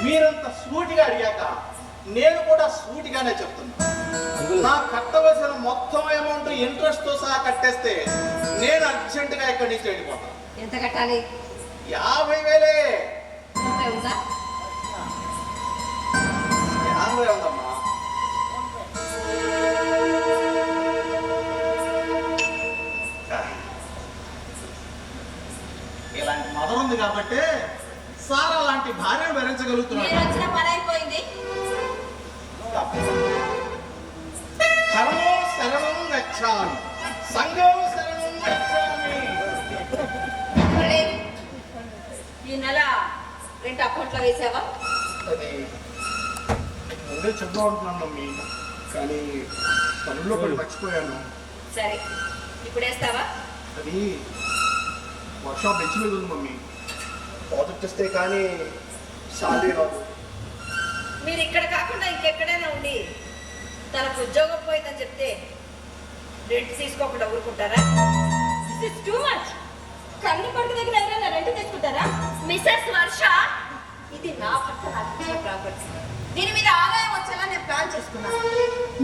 S5: మీరంత సూటిగా అడిగాక నేను కూడా సూటిగానే చెప్తున్నా. నా కట్టవలసిన మొత్తం అమౌంట్ ఇంట్రెస్ట్ తో సహా కట్టేస్తే నేను అర్జెంటుగా ఇక్కడి నుంచి వెళ్ళిపోతాను.
S4: ఎంత కట్టాలి?
S5: 50,000.
S4: ఉందా?
S5: 50 ఉందమ్మా. ఇలాంటి మదం ఉంది కాబట్టి సార్ అలాంటి భార్యను భరించగలుగుతున్నాడు.
S4: మీరు వచ్చిన పని అయిపోయింది.
S5: కర్మో శరణం గచ్ఛామి, సంఘం శరణం గచ్ఛామి.
S4: ఈ నెల రెంట్ అకౌంట్లో వేసావా?
S5: అది ముందే చెప్తా ఉంటున్నాను మమ్మీ, కానీ పనుల్లో కొన్ని మర్చిపోయాను.
S4: సరే, ఇప్పుడు వేస్తావా?
S5: అది వర్క్షాప్ బెంచ్ మీద ఉంది మమ్మీ, ప్రాజెక్ట్ వస్తే కానీ సాలరీ రాదు.
S4: మీరు ఇక్కడ కాకుండా ఇంకెక్కడైనా ఉండి తనకు ఉద్యోగం పోయిందని చెప్తే రెంట్ తీసుకోకుండా ఊరుకుంటారా? This is too much. కన్ను కొడుకు దగ్గర ఎవరైనా రెంట్ తీసుకుంటారా? మిసెస్ వర్ష, ఇది నా భర్త నాకు ఇచ్చిన ప్రాపర్టీ. దీని మీద ఆదాయం వచ్చేలా నేను ప్లాన్ చేసుకున్నాను.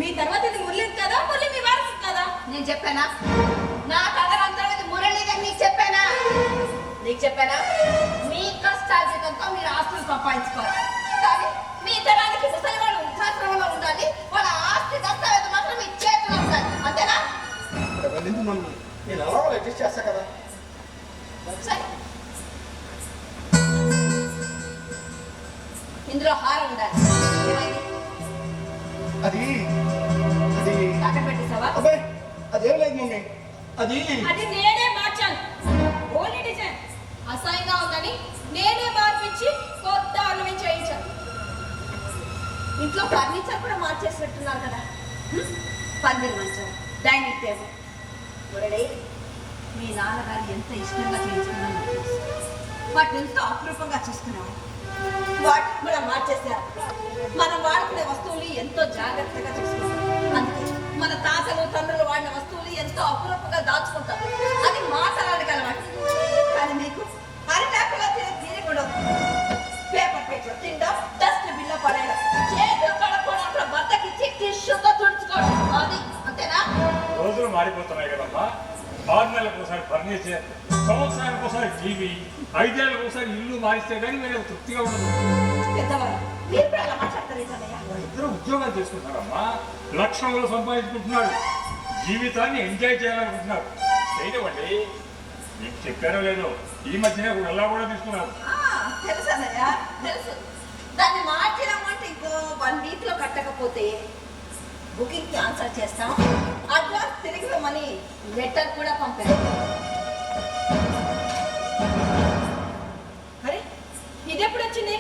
S4: మీ తర్వాత ఇది మురళిది కదా, మురళి మీ వారసు కదా? నేను చెప్పానా? నా తదనంతరం ఇది మురళిదని నీకు చెప్పానా? నీకు చెప్పానా? మీ కష్టార్జితంతో మీరు ఆస్తులు సంపాదించుకోవాలి, కానీ మీ తరానికి ముసలి వాళ్ళు వృద్ధాశ్రమంలో ఉండాలి. వాళ్ళ ఆస్తి దస్తావేజు మాత్రం మీ చేతిలో ఉండాలి, అంతేనా?
S5: మమ్మీ నేను అలా అడ్జస్ట్ చేస్తా కదా.
S4: సరే, ఇందులో హారం ఉండాలి. ఏమైంది?
S5: అది అది
S4: అక్కడ పెట్టేసావా?
S5: అబ్బాయి అదేం లేదు మమ్మీ, అది
S4: అది నేనే మార్చాను. ఓన్లీ డిజైన్ అసహ్యంగా ఉందని నేనే మార్పించి కొత్త ఆర్నమెంట్ చేయించాను. ఇంట్లో ఫర్నిచర్ కూడా మార్చేసినట్టున్నారు కదా. పందిరి మంచం, డైనింగ్ టేబుల్. మురళి, మీ నాన్నగారు ఎంత ఇష్టంగా చేయించుకున్నాను నాకు తెలుసు. వాటిని ఎంతో అపురూపంగా చూసుకున్నాము. వాటిని కూడా మార్చేశారు. మనం వాడుకునే వస్తువులు ఎంతో జాగ్రత్తగా చూసుకుంటాం. అందుకే మన తాతలు తండ్రులు వాడిన వస్తువులు ఎంతో అపురూపంగా దాచుకుంటాం. అది మాట్లాడడానికి అలవాటు. కానీ మీకు అరిటాకులో తీరి కూడా పేపర్ పేపర్ తింటాం, డస్ట్ బిల్లో పడేయడం, చేతులు కడుక్కోవడం, అక్కడ బద్దకిచ్చి టిష్యూతో తుడుచుకోవడం.
S1: 6 నెలలకు ఒకసారి ఫర్నిచర్, సంవత్సరానికి ఒకసారి టీవీ, 5 ఏళ్ళకి ఒకసారి ఇల్లు మారిస్తే కానీ వీళ్ళకి తృప్తిగా ఉండదు.
S4: పెద్దవారు మీరు కూడా అలా మాట్లాడతారు ఏంటన్నయ్య?
S1: ఇద్దరు ఉద్యోగాలు చేసుకుంటున్నారమ్మా, లక్షల్లో సంపాదించుకుంటున్నారు, జీవితాన్ని ఎంజాయ్ చేయాలనుకుంటున్నారు. చేయనివ్వండి. మీకు చెప్పారో లేదో, ఈ మధ్యనే ఎలా కూడా తీసుకున్నారు.
S4: తెలుసు అన్నయ్య, తెలుసు. దాన్ని మార్చినామంటే ఇంకో 1 వీక్ లో కట్టకపోతే బుకింగ్ క్యాన్సల్ చేస్తాం, అడ్వాన్స్ తిరిగి ఇవ్వమని లెటర్ కూడా పంపారు. అరే ఇది ఎప్పుడు వచ్చింది?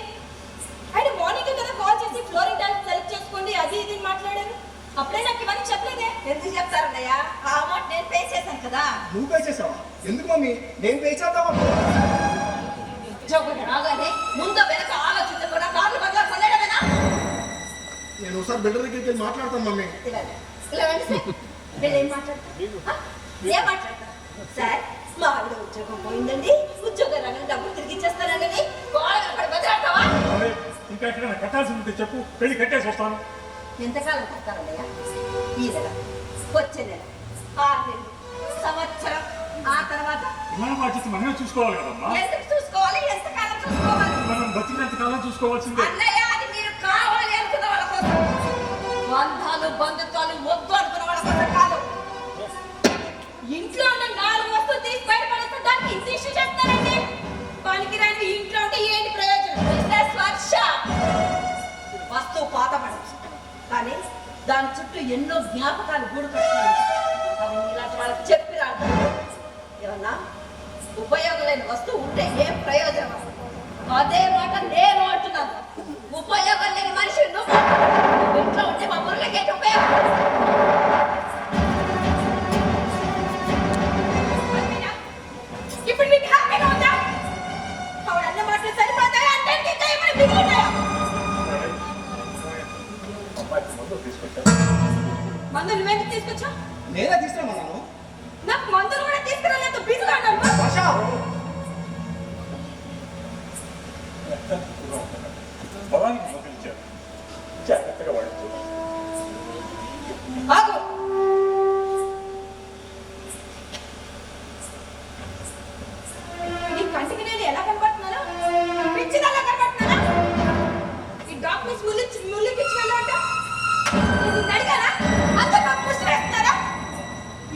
S4: ఆయన మార్నింగ్ కదా కాల్ చేసి ఫ్లోరింగ్ టైల్స్ సెలెక్ట్ చేసుకోండి అది ఇది మాట్లాడారు. అప్పుడే నాకు ఇవన్నీ చెప్పలేదే. ఎందుకు చెప్తారన్నయ్య? ఆ అమౌంట్ నేను పే చేశాను కదా.
S3: నువ్వు పే చేసావా? ఎందుకు మమ్మీ? నేను పే చేద్దామా?
S4: ఉద్యోగం రాగానే ముందు వెనక ఆలోచించకుండా కార్లు బంగారు కొనడమేనా?
S3: నేను ఒకసారి బిల్డర్ దగ్గరికి వెళ్ళి మాట్లాడతాను మమ్మీ.
S4: ఇలా రండి సార్. వీళ్ళు ఏం మాట్లాడతారు? ఏం మాట్లాడతారు? సార్ మా ఆవిడ ఉద్యోగం పోయిందండి, ఉద్యోగం రాగానే డబ్బులు తిరిగి ఇచ్చేస్తానండి. గోడగా పడి బతిలాడతావా?
S1: ఇంకా ఎక్కడైనా కట్టాల్సి ఉంటే చెప్పు, వెళ్ళి కట్టేసి వస్తాను.
S4: ఎంతకాలం కట్టారన్నయ్య? ఈ నెల, వచ్చే నెల, 6 నెలలు, సంవత్సరం, ఆ తర్వాత
S1: మన బాధ్యత మనమే చూసుకోవాలి కదమ్మా.
S4: ఎందుకు చూసుకోవాలి? ఎంతకాలం చూసుకోవాలి?
S1: మనం బతికినంత కాలం చూసుకోవాల్సిందే.
S4: అన్నయ్య అది మీరు కావాలి అనుకున్న వాళ్ళ కోసం, బంధాలు బంధుత్వాలు వద్దు అనుకున్న వాళ్ళ కోసం కాదు. ఇంట్లో ఉన్న 4 వస్తువులు తీసి బయటపడేస్తే దానికి ఇంత ఇష్యూ చేస్తారండి. పనికిరాని ఇంట్లో ఉంటే ఏంటి ప్రయోజనం? Business workshop. వస్తువు పాత పడచ్చు కానీ దాని చుట్టూ ఎన్నో జ్ఞాపకాలు గూడు కట్టుకోవాలి. అవన్నీ ఇలాంటి వాళ్ళకి చెప్పి రాదు. ఏమన్నా ఉపయోగం లేని వస్తువు ఉంటే ఏం ప్రయోజనం? అదే మాట నేను అంటున్నాను. ఉపయోగం లేని మనిషి నువ్వు. ఇంట్లో ఉంటే మా మురళికి ఉపయోగం. ఇప్పుడు మీకు హ్యాపీగా ఉందా? ఆవిడ అన్న మాటలు సరిపోతాయా? అంటే ఇంకా ఏమైనా మిగులుతాయా? మందులు నువ్వెందుకు తీసుకొచ్చా?
S3: నేనే తీసుకురామన్నాను.
S4: నాకు మందులు కూడా తీసుకురాలేదు. బిజీగా ఉన్నాను.
S3: భాషా
S1: పొలానికి మొదలిచ్చారు, జాగ్రత్తగా వాడించు.
S4: ఆగు. ఈ కంటికి నేను ఎలా కనబడుతున్నాను? పిచ్చిదాలా కనబడుతున్నానా? ఈ డాక్టర్స్ ముళ్ళకిచ్చి వెళ్ళాలంట. ఇది అడిగారా? అంత నాకు పుష్టి వేస్తున్నారా?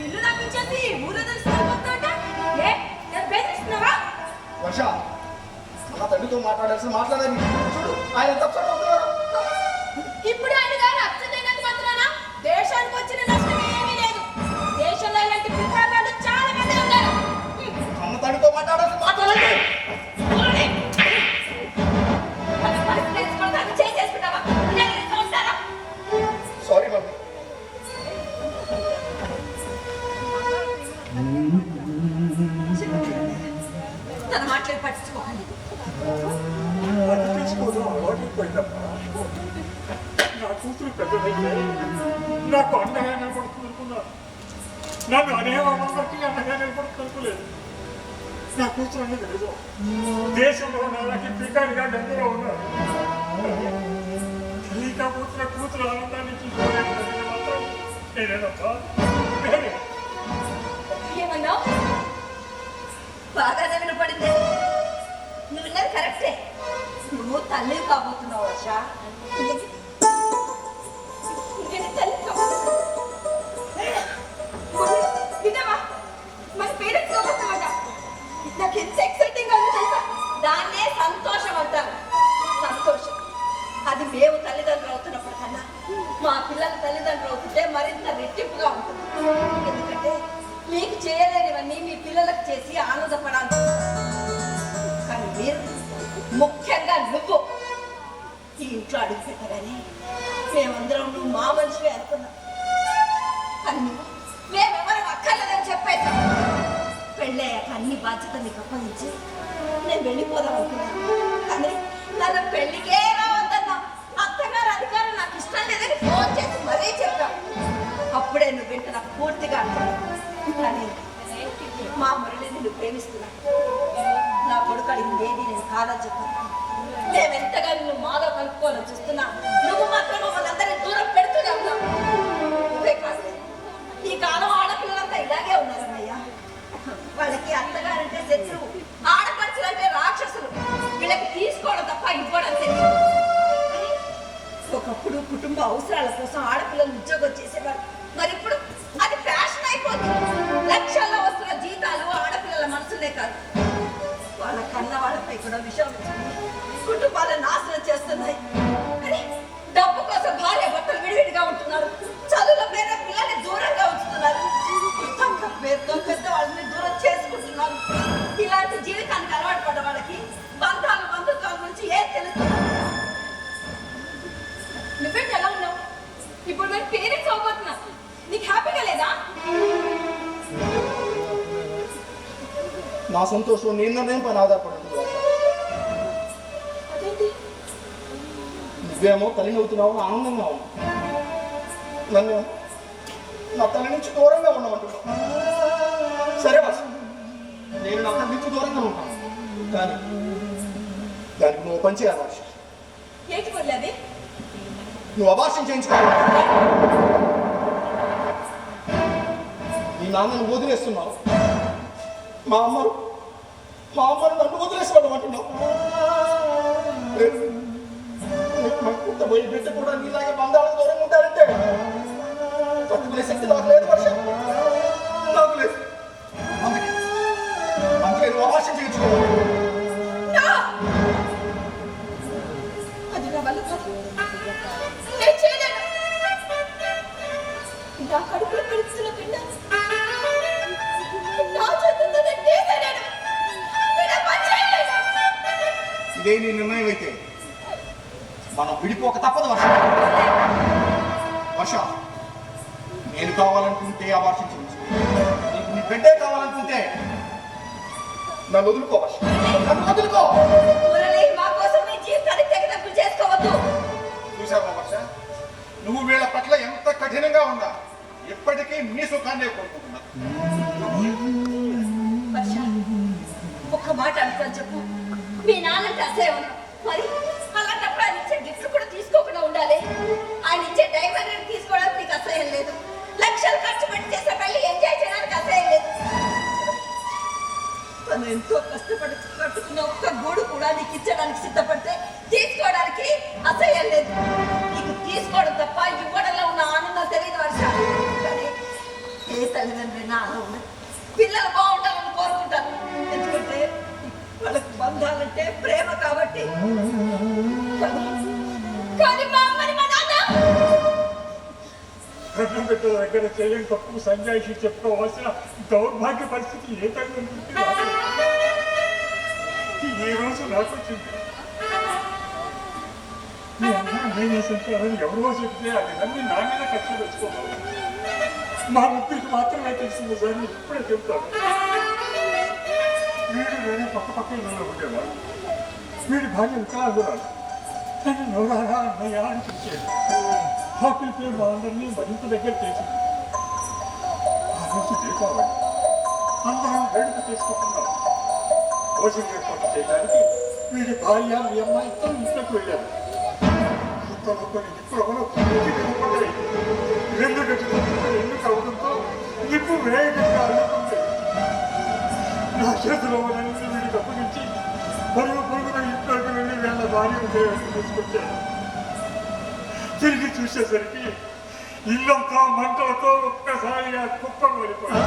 S4: ఇల్లు నాకు ఇచ్చేసి ఊరు తెలుసుకుంటా. ఏ నేను బెదిరిస్తున్నావా?
S3: వర్ష మా తండ్రితో మాట్లాడాలి. చూడు ఆయన ఎంత upset అవుతున్నారో.
S4: ఇప్పుడు ఆయన గారు అప్సెట్ అయినంత మాత్రాన దేశానికి వచ్చిన నష్టం ఏమీ లేదు. దేశంలో ఇలాంటి పిల్లలు చాలా మంది ఉన్నారు.
S3: అమ్మ తండ్రితో మాట్లాడాలి.
S4: వాళ్ళ పరిస్థితి తెలుసుకుంటే అది చేసుకుంటావా? నేను ఉంటారా?
S3: Sorry mummy.
S4: తన మాటలు పట్టించుకోకండి.
S1: నా కూతురు పెద్దదైతే నాకు అండగా నిలబడుతుంది అనుకున్నాను. నన్ను అనేవాళ్ళకి అండగా నిలబడుతుంది అనుకోలేదు. నా కూతురు అనేది లేదు. దేశంలో నాకి పికారిగా గంగలో ఉన్నారు. తల్లిగా కూతురు ఆనందాన్ని చూసుకోలేదు మాత్రం నేనేనమ్మా.
S4: ఏమన్నావు? బాగానే వినపడింది. నువ్వు విన్నది కరెక్టే. నువ్వు తల్లి కాబోతున్నావు వర్ష. నేను తల్లి కాబోతున్నా. విన్నావా? మన పేరెంట్స్ కాబోతున్నామట. నాకు ఎంత ఎక్సైటింగ్ గా ఉంది తెలుసా? దాన్నే సంతోషం అంటారు. సంతోషం అది మేము తల్లిదండ్రులు అవుతున్నప్పుడు కన్నా మా పిల్లల తల్లిదండ్రులు అవుతుంటే మరింత రెట్టింపుగా ఉంటుంది. ఎందుకంటే మీకు చేయలేనివన్నీ మీ పిల్లలకు చేసి ఆనందపడాలి. కానీ మీరు, ముఖ్యంగా నువ్వు, ఈ ఇంట్లో అడుగు పెట్టగానే మేమందరం నువ్వు మా మనిషివే అనుకున్నాం. కానీ మేమెవరం అక్కర్లేదని చెప్పేసి పెళ్ళయ్యాక అన్ని బాధ్యతలు నీకు అప్పగించి నేను వెళ్ళిపోదాం అనుకున్నాను. కానీ నన్ను పెళ్లికే రావద్దన్నా. అత్తగారు అధికారం నాకు ఇష్టం లేదని ఫోన్ చేసి మరీ చెప్పాను. అప్పుడే నువ్వు వెంట నాకు పూర్తిగా కానీ మా మురళి నిన్ను ప్రేమిస్తున్నా. నా కొడుకు అడిగింది ఏది నేను కాదని చెప్పాను. మేమెంతగా నిన్ను మాలో కలుపుకోవాలని చూస్తున్నా. నువ్వు మాత్రం మమ్మల్ని అందరినీ దూరం పెడుతూనే ఉన్నావు. ఇదే కాదు, ఈ కాలం ఆడపిల్లలంతా ఇలాగే ఉన్నారన్నయ్యా. కుటుంబ అవసరాల కోసం ఆడపిల్లలు ఉద్యోగం చేసేవారు. మరి ఇప్పుడు అది ఫ్యాషన్ అయిపోతుంది. లక్షల్లో వస్తున్న జీతాలు ఆడపిల్లల మనసులే కాదు, వాళ్ళ కన్న వాళ్ళపై కూడా విషయం కుటుంబాలను నాశనం చేస్తున్నాయి. కానీ డబ్బు కోసం భార్య భర్తలు విడివిడిగా ఉంటున్నారు. చదువుల పేద పిల్లల్ని దూరంగా ఉంచుతున్నారు. కుటుంబం పేరుతో పెద్దవాళ్ళని దూరం చేసుకుంటున్నారు. ఇలాంటి జీవితానికి అలవాటు పడ్డ వాళ్ళకి బంధాలు బంధుత్వాల గురించి ఏం తెలుస్తున్నారు? నువ్వేంటి ఎలా ఉన్నావు? ఇప్పుడు మేము పేరెంట్స్ అవ్వబోతున్నాం. నీకు హ్యాపీగా లేదా?
S3: నా సంతోషం నీ నిర్ణయం పైన ఆధారపడి ఉంటుంది వర్ష.
S4: అదేంటి?
S3: నువ్వేమో తల్లిని అవుతున్నావు, ఆనందంగా ఉన్నావు. నన్ను నా తల్లి నుంచి దూరంగా ఉండమంటున్నావు. సరే వర్ష, నేను నా తల్లి నుంచి దూరంగా ఉంటాను, కానీ దానికి నువ్వు పని చేయాలి వర్ష.
S4: ఏంటి కొల్లేది?
S3: నువ్వు అబార్షన్ చేయించుకోవాలి. నీ నాన్నను వదిలేస్తున్నావు, మా అమ్మను నన్ను వదిలేసుకోవడం పోయి బిడ్డ కూడా నీలాగే బంధాలకు దూరంగా ఉంటారంటే తట్టుకునే శక్తి నాకు లేదు వర్ష, నాకు లేదు. అందుకే నువ్వు అబార్షన్ చేయించుకోవాలి.
S4: అది నా వల్ల కాదు. నేను చేయలేను. నా కడుపులో పెడుతున్న బిడ్డ నా చేతులతో నేను తీసేయలేను. నేను ఆ పని చేయలేను.
S3: ఇదే నీ నిర్ణయం అయితే మనం విడిపోక తప్పదు వర్ష. వర్ష, నేను కావాలనుకుంటే అబార్షన్ చేయించు. నీకు నీ బిడ్డే కావాలనుకుంటే నన్ను వదులుకో వర్ష, నన్ను వదులుకో.
S4: మురళి, మా కోసం మీ జీవితాన్ని తెగదప్పులు చేసుకోవద్దు.
S2: చూసావా వర్ష, నువ్వు వీళ్ళ పట్ల ఎంత కఠినంగా ఉందా? ఎప్పటికీ మీ సుఖాన్నే కోరుకుంటున్నా.
S4: వర్ష, ఒక్క మాట అనుకోని చెప్పు. మీ నాన్నకి అసే ఉన్నా, మరి అలాంటప్పుడు ఆయన ఇచ్చే గిఫ్ట్ కూడా తీసుకోకుండా ఉండాలి. ఆయన ఇచ్చే డైమండ్ రింగ్ తీసుకోవడానికి నీకు అసహ్యం లేదు. లక్షలు ఖర్చు పెట్టి చేసే పెళ్లి ఎంజాయ్ చేయడానికి అసహ్యం లేదు. తను ఎంతో కష్టపడి కట్టుకున్న ఒక్క గూడు కూడా నీకు ఇచ్చడానికి సిద్ధపడితే తీసుకోవడానికి అసహ్యం లేదు. నీకు తీసుకోవడం తప్ప ఇవ్వడంలో ఉన్న ఆనందం తెలియదు వర్ష. కానీ ఏ తల్లిదండ్రులైనా అలా ఉండదు. పిల్లలు బాగుంటారని కోరుకుంటారు, ఎందుకంటే వాళ్ళకి బంధాలంటే ప్రేమ కాబట్టి. కానీ మా అమ్మని మా నాన్న
S1: కన్నం పెట్ట దగ్గర చేయని తప్పు సంజాయిషి చెప్పుకోవాల్సిన దౌర్భాగ్య పరిస్థితి ఏ తల్లి ఈ రోజు నాకు వచ్చింది. మీ అందరూ నేనే సంతానని ఎవరో చెప్తే అది నమ్మి నా మీద ఖర్చు తెచ్చుకోవాలి. మా ముగ్గురికి మాత్రమే తెలిసింది సార్, ఇప్పుడే చెప్తాను. వీడు వేరే పక్క ఇళ్ళలో ఉండేవాడు. వీడి భార్య వికలాంగురాలు. నన్ను నోరారా అన్నయ్య అని పిలిచేది. ఆ పిలిపే మా అందరినీ మరింత దగ్గర చేసింది. ఆ రోజు దీపావళి, అందరం వేడుక చేసుకుంటున్నాం. భోజనం ఏర్పాటు చేయడానికి వీడి భార్య మీ అమ్మాయి ఇద్దరు ఇంట్లోకి వెళ్ళారు. ఇంతలో కొన్ని నిప్పులు పడ్డాయి. రెండు గంటలు ఎందుకు అవడంతో నిప్పు వేగంగా అల్లుకుంది. నా చేతిలో ఉన్నది వీడికి అప్పగించి పరుగున ఇంట్లోకి వెళ్ళి వీళ్ళ భార్యను తీసుకొచ్చాను. తిరిగి చూసేసరికి ఇల్లంతా మంటలతో ఒక్కసారిగా కుప్పలు వెళ్ళిపోయాయి.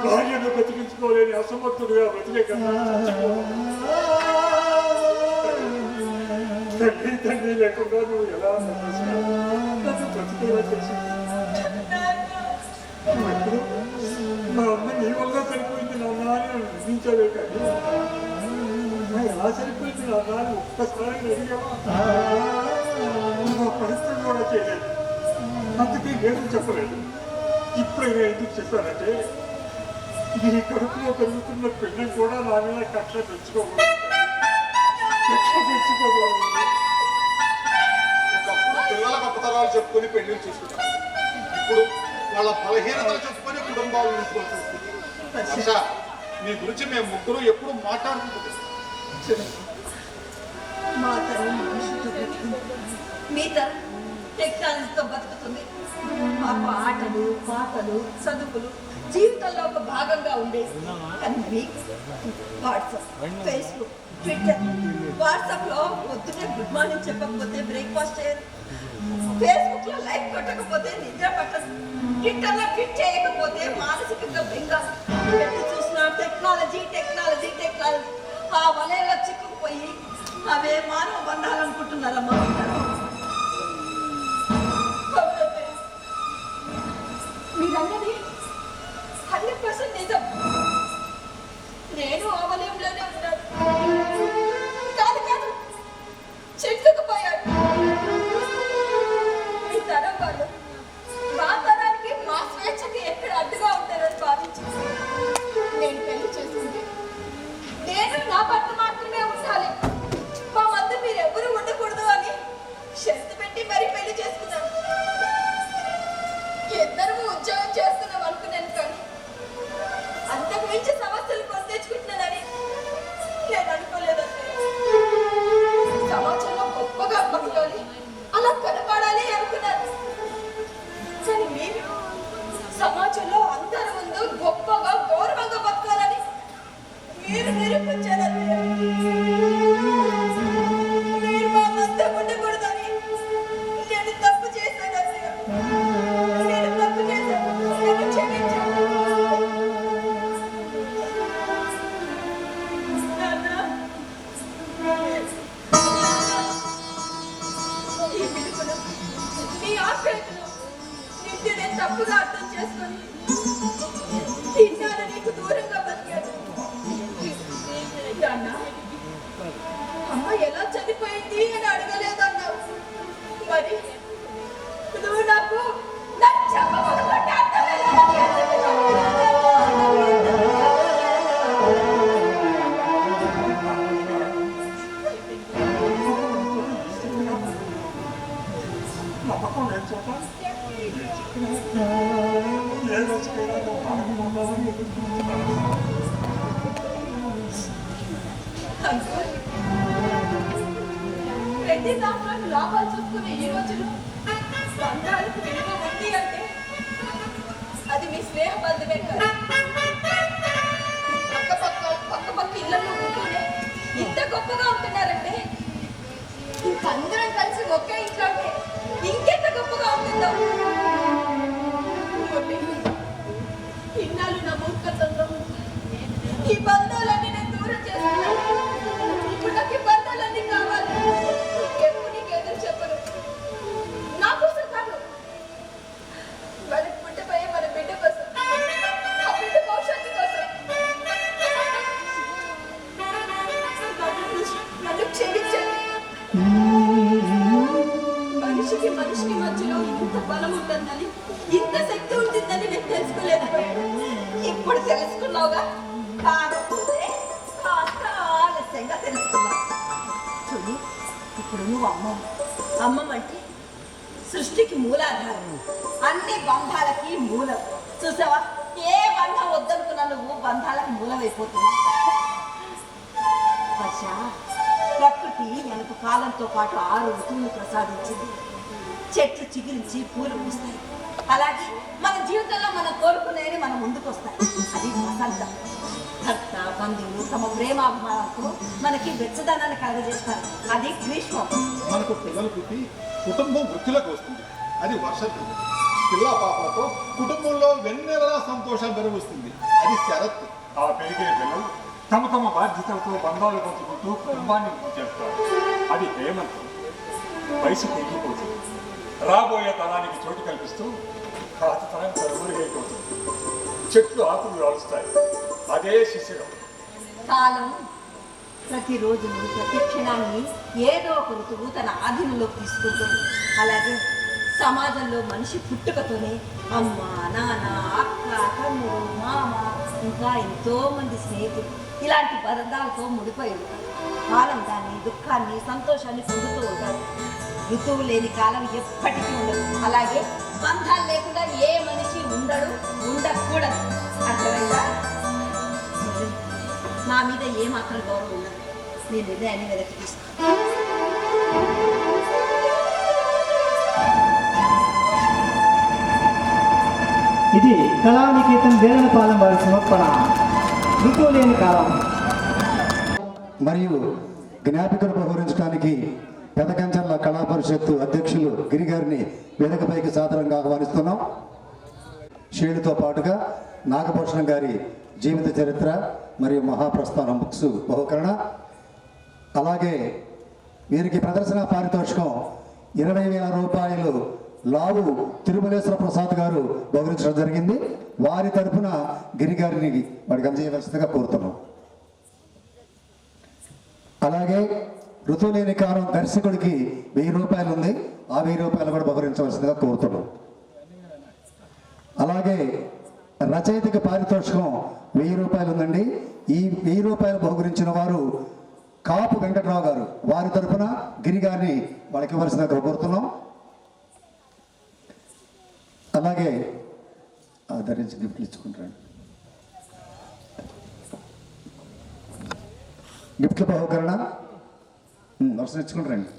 S1: భార్యను బతికించుకోలేని అసమర్థుడుగా బతికే కన్నా తల్లి తండ్రి లేకుండా నువ్వు ఎలా నన్ను బతికేలా చేసింది. మా అమ్మ నీ వల్ల సరిపోయింది నాన్న అని నిర్మించాలే కానీ ఎలా సరిపోయింది నాన్న అని ఒక్కసారి అడిగావా? పరిస్థితి కూడా చేయలేదు. అందుకే నేను చెప్పలేదు. ఇప్పుడైనా ఎందుకు చెప్పానంటే ఈ కడుపులో పెరుగుతున్న పిల్లలు కూడా నా మీద కక్ష తెచ్చుకోకూడదు.
S2: ఒకప్పుడు పిల్లల గొప్పతనాలు చెప్పుకొని పెళ్లిళ్ళు చేసుకుంటాం. ఇప్పుడు వాళ్ళ బలహీనతలు చెప్పుకొని కుటుంబాలు నిలుచుకోవాల్సి వస్తుంది. వర్ష, నీ గురించి మేము ముగ్గురు ఎప్పుడు మాట్లాడుకుంటుంది.
S4: మా తరం మనుషులతో బ్రతుకుతుంది, మీ తరం టెక్నాలజీతో బతుకుతుంది. మాకు ఆటలు పాటలు చదువులు జీవితంలో ఒక భాగంగా ఉండేది. కానీ మీకు వాట్సాప్, ఫేస్బుక్, ట్విట్టర్. వాట్సాప్లో పొద్దునే గుడ్ మార్నింగ్ చెప్పకపోతే బ్రేక్ఫాస్ట్ చేయరు, ఫేస్బుక్ లో లైక్ కొట్టకపోతే నిద్ర పట్టదు, ట్విట్టర్ లో ట్వీట్ చేయకపోతే మానసికంగా బెంగ. ఎప్పుడు చూసినా టెక్నాలజీ టెక్నాలజీ టెక్నాలజీ. ఆ వలయలో చిక్కుకుపోయి అవే మానవ బంధాలనుకుంటున్నారమ్మా. మీరన్నది 100% నిజం. నేను ఆ వలయంలోనే ఉన్నాను. కాదు కాదు, చిక్కుకుపోయాను. మీ తరం వాళ్ళు మా తరానికి, మా స్వేచ్ఛకి ఎక్కడ అడ్డుగా ఉంటారని భావించి నేను పెళ్లి చేసుకుంటే నేను నా భర్త మాత్రమే ఉండాలి, మా మధ్య మీరు ఎవరు ఉండకూడదు అని షరతు పెట్టి మరీ పెళ్లి చేసుకున్నాను. ఇద్దరు ఉద్యోగం చేస్తున్నాం అనుకున్నాను, కానీ అంతకు మించి సమస్యలు కొని తెచ్చుకుంటున్నానని నేను అనుకోలేదండి. సమాజంలో గొప్పగా బతకాలి, అలా కనపడాలి అనుకున్నాను. కానీ మీరు సమాజంలో అందరి ముందు గొప్పగా గౌరవంగా బతకాలని మీరు నిరూపించారని, మీరు మా మధ్య ఉండకూడదని నేను తప్పు చేశానని, నేను తప్పు చేశాను, నన్ను క్షమించండి. ఈ పిలుపును, మీ ఆప్యాయతను నేను తప్పుగా అర్థం చేసుకొని తిన్నాను, నీకు దూరంగా బతికాను. నాన్న, అమ్మ ఎలా చనిపోయింది అని అడగలేదన్నావు. మరి నువ్వు నాకు చెప్పబోతుంటే ప్రతి దాంట్లో లాభాలు చూసుకునే ఈ రోజులు బంధాలకు విలువ ఉంది అంటే అది మీ స్నేహ బంధువే కాదు. పక్క ఇళ్లలో ఉంటూనే ఇంత గొప్పగా ఉంటున్నారంటే ఇంకందరం కలిసి ఒకే ఇంట్లో ఉంటే ఇంకెంత గొప్పగా ఉంటుందో. ఇన్నాళ్ళు నా మూర్ఖతంలో ఈ బంధాలన్నీ నేను దూరం చేస్తున్నాను. ఇప్పుడు నాకు ఈ బంధాలన్నీ కావాలి. ఎప్పుడు నీకు ఎదురు చెప్పను. నా కోసం కాదు, వాళ్ళకి పుట్టిపోయే మన బిడ్డ కోసం, ఆ బిడ్డ భవిష్యత్తు కోసం. నన్ను క్షమించండి. మనిషికి మధ్యలో ఇంత బలం ఉంటుందని, ఇంత శక్తి ఉంటుందని నేను తెలుసుకోలేకపోయాను. ఇప్పుడు తెలుసుకున్నావుగా, కాకపోతే కాస్త ఆలస్యంగా తెలుసుకున్నావు. చూడు, ఇప్పుడు నువ్వు అమ్మమంటే సృష్టికి మూలాధారం, అన్ని బంధాలకి మూలం. చూసావా, ఏ బంధం వద్దనుకున్నా నువ్వు బంధాలకు మూలమైపోతున్నావు. ప్రకృతి మనకు కాలంతో పాటు 6 ఋతువులు ప్రసాదించింది. చెట్లు చిగురించి పూలు పూస్తాయి. అలాగే మన జీవితంలో మనం కోరుకునేవి మన ముందుకు వస్తాయి. అది వసంతం. భర్త, బంధువులు తమ ప్రేమాభిమానాలతో మనకి వెచ్చదనాన్ని కలగజేస్తారు. అది గ్రీష్మం.
S2: మనకు పిల్లలు పుట్టి కుటుంబం వృత్తిలోకి వస్తుంది. అది వర్షం. పిల్ల పాపలతో కుటుంబంలో వెన్నెలలా సంతోషం పెరుగుతుంది. అది శరత్తు.
S1: ఆ పెరిగే పిల్లలు తమ తమ బాధ్యతలతో బంధాలు పంచుకుంటూ కుటుంబాన్ని చేస్తారు. అది హేమంతం. వయసు పెరిగిపోతుంది. రాబోయే తరానికి చోటు కల్పిస్తూ పాత తరం కరువురిగైపోతుంది. చెట్లు ఆకులు రాలుస్తాయి. అదే శిశిరం.
S4: కాలం ప్రతిరోజును, ప్రతి క్షణాన్ని ఏదో ఒక ఋతువు తన ఆధీనంలోకి తీసుకుంటుంది. అలాగే సమాజంలో మనిషి పుట్టుకతోనే అమ్మ, నాన్న, అక్క, తమ్ముడు, మామ, ఇంకా ఎంతో మంది స్నేహితులు ఇలాంటి బంధాలతో ముడిపోయి ఉంటారు. కాలం దాన్ని, దుఃఖాన్ని, సంతోషాన్ని పొందుతూ ఉంటారు. ఋతువు లేని కాలం ఎప్పటికీ ఉండదు. అలాగే బంధాలు లేకుండా ఏ మనిషి ఉండడు, ఉండకూడదు. అర్థమైందా? నా మీద ఏమాత్రం గౌరవం ఉండదు. నీ నిర్ణయాన్ని వెనక్కి తీసుకో.
S3: ఇది కళానికేతన్ వేలనపాలెం వారి సమర్పణ. ఋతువు లేని కాలం.
S6: మరియు జ్ఞాపికలు బహుకరించడానికి పెదకంచర్ల కళా పరిషత్తు అధ్యక్షులు గిరి గారిని వేదికపైకి సాదరంగా ఆహ్వానిస్తున్నాం. షేడుతో పాటుగా నాగభూషణం గారి జీవిత చరిత్ర మరియు మహాప్రస్థానం బుక్స్ బహుకరణ, అలాగే వీరికి ప్రదర్శన పారితోషికం 20,000 రూపాయలు లావు తిరుమలేశ్వర ప్రసాద్ గారు బహుకరించడం జరిగింది. వారి తరఫున గిరి గారిని వాడికి అందజేయవలసిందిగా కోరుతున్నాం. అలాగే ఋతువులేని కాలం దర్శకుడికి 1000 రూపాయలు ఉంది. ఆ 1000 రూపాయలు కూడా బహుకరించవలసిందిగా కోరుతున్నాం. అలాగే రచయితకి పారితోషికం 1000 రూపాయలు ఉందండి. ఈ 1000 రూపాయలు బహుకరించిన వారు కాపు వెంకటరావు గారు, వారి తరఫున గిరి గారిని వాళ్ళకి ఇవ్వాల్సిందిగా కోరుతున్నాం. అలాగే ధరించి గిఫ్ట్లు ఇచ్చుకుంటారండి. గిఫ్ట్ల బహుకరణ వరుస ఇచ్చుకుంటారండి.